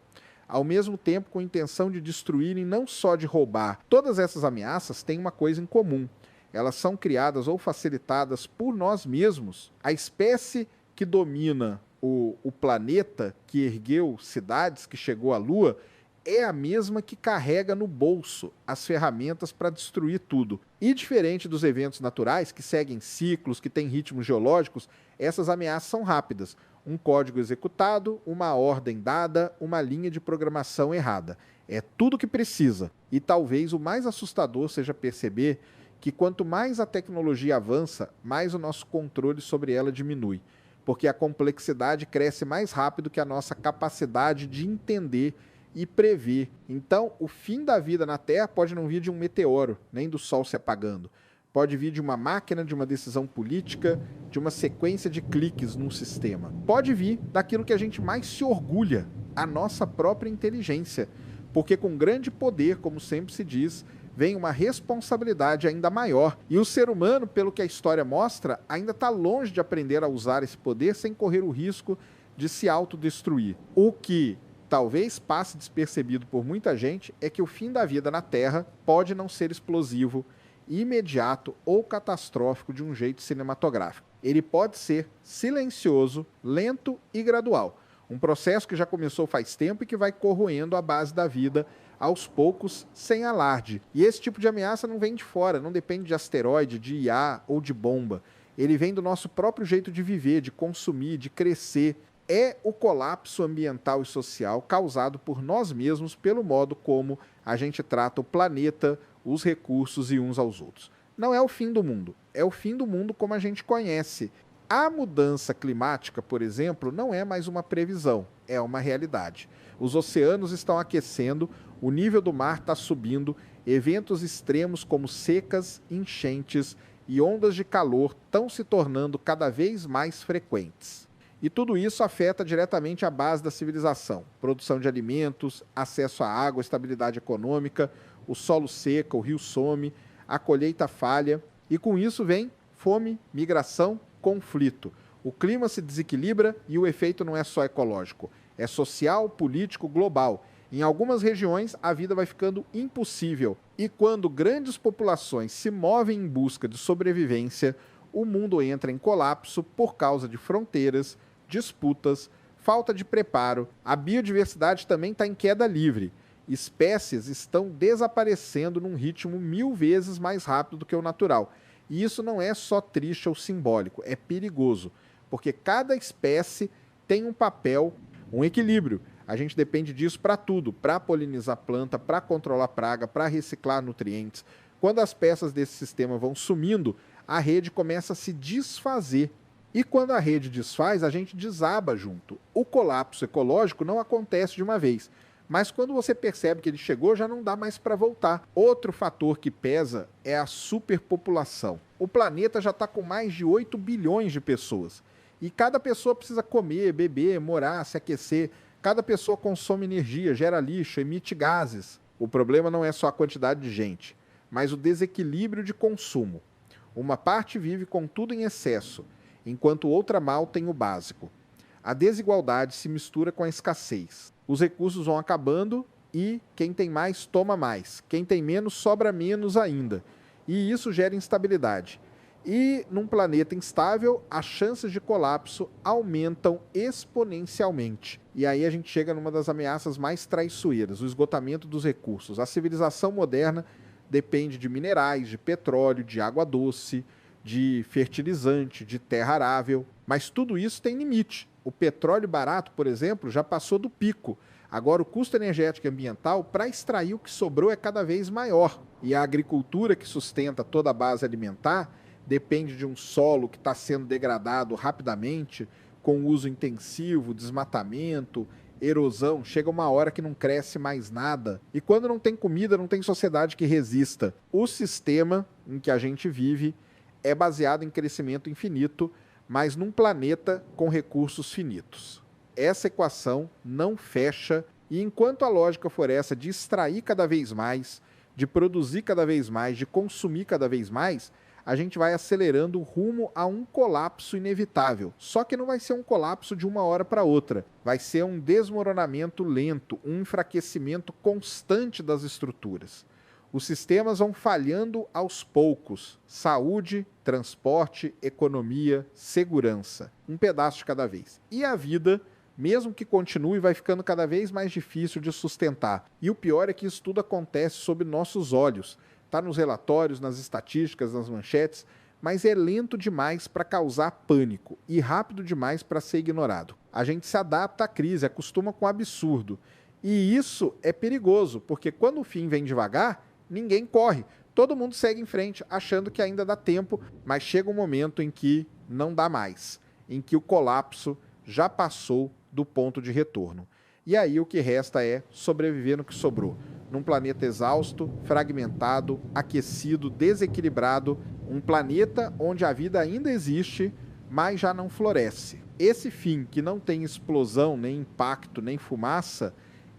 ao mesmo tempo com a intenção de destruir e não só de roubar. Todas essas ameaças têm uma coisa em comum: elas são criadas ou facilitadas por nós mesmos. A espécie que domina o planeta, que ergueu cidades, que chegou à Lua, é a mesma que carrega no bolso as ferramentas para destruir tudo. E diferente dos eventos naturais, que seguem ciclos, que têm ritmos geológicos, essas ameaças são rápidas. Um código executado, uma ordem dada, uma linha de programação errada. É tudo que precisa. E talvez o mais assustador seja perceber que quanto mais a tecnologia avança, mais o nosso controle sobre ela diminui. Porque a complexidade cresce mais rápido que a nossa capacidade de entender e prever. Então, o fim da vida na Terra pode não vir de um meteoro, nem do Sol se apagando. Pode vir de uma máquina, de uma decisão política, de uma sequência de cliques num sistema. Pode vir daquilo que a gente mais se orgulha, a nossa própria inteligência. Porque com grande poder, como sempre se diz, vem uma responsabilidade ainda maior. E o ser humano, pelo que a história mostra, ainda está longe de aprender a usar esse poder sem correr o risco de se autodestruir. O que talvez passe despercebido por muita gente é que o fim da vida na Terra pode não ser explosivo, imediato ou catastrófico de um jeito cinematográfico. Ele pode ser silencioso, lento e gradual. Um processo que já começou faz tempo e que vai corroendo a base da vida aos poucos, sem alarde. E esse tipo de ameaça não vem de fora, não depende de asteroide, de IA ou de bomba. Ele vem do nosso próprio jeito de viver, de consumir, de crescer. É o colapso ambiental e social causado por nós mesmos pelo modo como a gente trata o planeta, os recursos e uns aos outros. Não é o fim do mundo, é o fim do mundo como a gente conhece. A mudança climática, por exemplo, não é mais uma previsão, é uma realidade. Os oceanos estão aquecendo, o nível do mar está subindo, eventos extremos como secas, enchentes e ondas de calor estão se tornando cada vez mais frequentes. E tudo isso afeta diretamente a base da civilização: produção de alimentos, acesso à água, estabilidade econômica, o solo seca, o rio some, a colheita falha. E com isso vem fome, migração, conflito. O clima se desequilibra e o efeito não é só ecológico, é social, político, global. Em algumas regiões, a vida vai ficando impossível. E quando grandes populações se movem em busca de sobrevivência, o mundo entra em colapso por causa de fronteiras, disputas, falta de preparo. A biodiversidade também está em queda livre. Espécies estão desaparecendo num ritmo 1000 vezes mais rápido do que o natural. E isso não é só triste ou simbólico, é perigoso, porque cada espécie tem um papel, um equilíbrio. A gente depende disso para tudo, para polinizar planta, para controlar praga, para reciclar nutrientes. Quando as peças desse sistema vão sumindo, a rede começa a se desfazer. E quando a rede desfaz, a gente desaba junto. O colapso ecológico não acontece de uma vez, mas quando você percebe que ele chegou, já não dá mais para voltar. Outro fator que pesa é a superpopulação. O planeta já está com mais de 8 bilhões de pessoas. E cada pessoa precisa comer, beber, morar, se aquecer. Cada pessoa consome energia, gera lixo, emite gases. O problema não é só a quantidade de gente, mas o desequilíbrio de consumo. Uma parte vive com tudo em excesso, enquanto outra mal tem o básico. A desigualdade se mistura com a escassez. Os recursos vão acabando e quem tem mais toma mais. Quem tem menos sobra menos ainda. E isso gera instabilidade. E num planeta instável, as chances de colapso aumentam exponencialmente. E aí a gente chega numa das ameaças mais traiçoeiras, o esgotamento dos recursos. A civilização moderna depende de minerais, de petróleo, de água doce, de fertilizante, de terra arável. Mas tudo isso tem limite. O petróleo barato, por exemplo, já passou do pico. Agora o custo energético e ambiental para extrair o que sobrou é cada vez maior. E a agricultura que sustenta toda a base alimentar depende de um solo que está sendo degradado rapidamente, com uso intensivo, desmatamento, erosão. Chega uma hora que não cresce mais nada. E quando não tem comida, não tem sociedade que resista. O sistema em que a gente vive é baseado em crescimento infinito, mas num planeta com recursos finitos. Essa equação não fecha, e enquanto a lógica for essa de extrair cada vez mais, de produzir cada vez mais, de consumir cada vez mais, a gente vai acelerando rumo a um colapso inevitável. Só que não vai ser um colapso de uma hora para outra. Vai ser um desmoronamento lento, um enfraquecimento constante das estruturas. Os sistemas vão falhando aos poucos. Saúde, transporte, economia, segurança. Um pedaço de cada vez. E a vida, mesmo que continue, vai ficando cada vez mais difícil de sustentar. E o pior é que isso tudo acontece sob nossos olhos. Está nos relatórios, nas estatísticas, nas manchetes, mas é lento demais para causar pânico e rápido demais para ser ignorado. A gente se adapta à crise, acostuma com o absurdo. E isso é perigoso, porque quando o fim vem devagar, ninguém corre. Todo mundo segue em frente, achando que ainda dá tempo, mas chega um momento em que não dá mais, em que o colapso já passou do ponto de retorno. E aí o que resta é sobreviver no que sobrou. Num planeta exausto, fragmentado, aquecido, desequilibrado, um planeta onde a vida ainda existe, mas já não floresce. Esse fim, que não tem explosão, nem impacto, nem fumaça,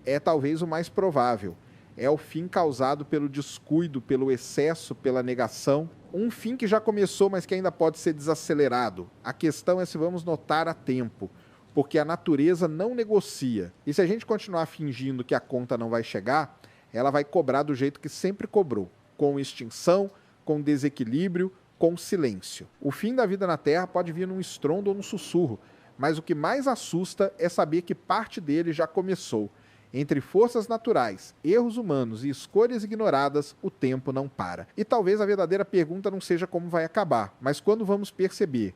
é talvez o mais provável. É o fim causado pelo descuido, pelo excesso, pela negação. Um fim que já começou, mas que ainda pode ser desacelerado. A questão é se vamos notar a tempo, porque a natureza não negocia. E se a gente continuar fingindo que a conta não vai chegar, ela vai cobrar do jeito que sempre cobrou, com extinção, com desequilíbrio, com silêncio. O fim da vida na Terra pode vir num estrondo ou num sussurro, mas o que mais assusta é saber que parte dele já começou. Entre forças naturais, erros humanos e escolhas ignoradas, o tempo não para. E talvez a verdadeira pergunta não seja como vai acabar, mas quando vamos perceber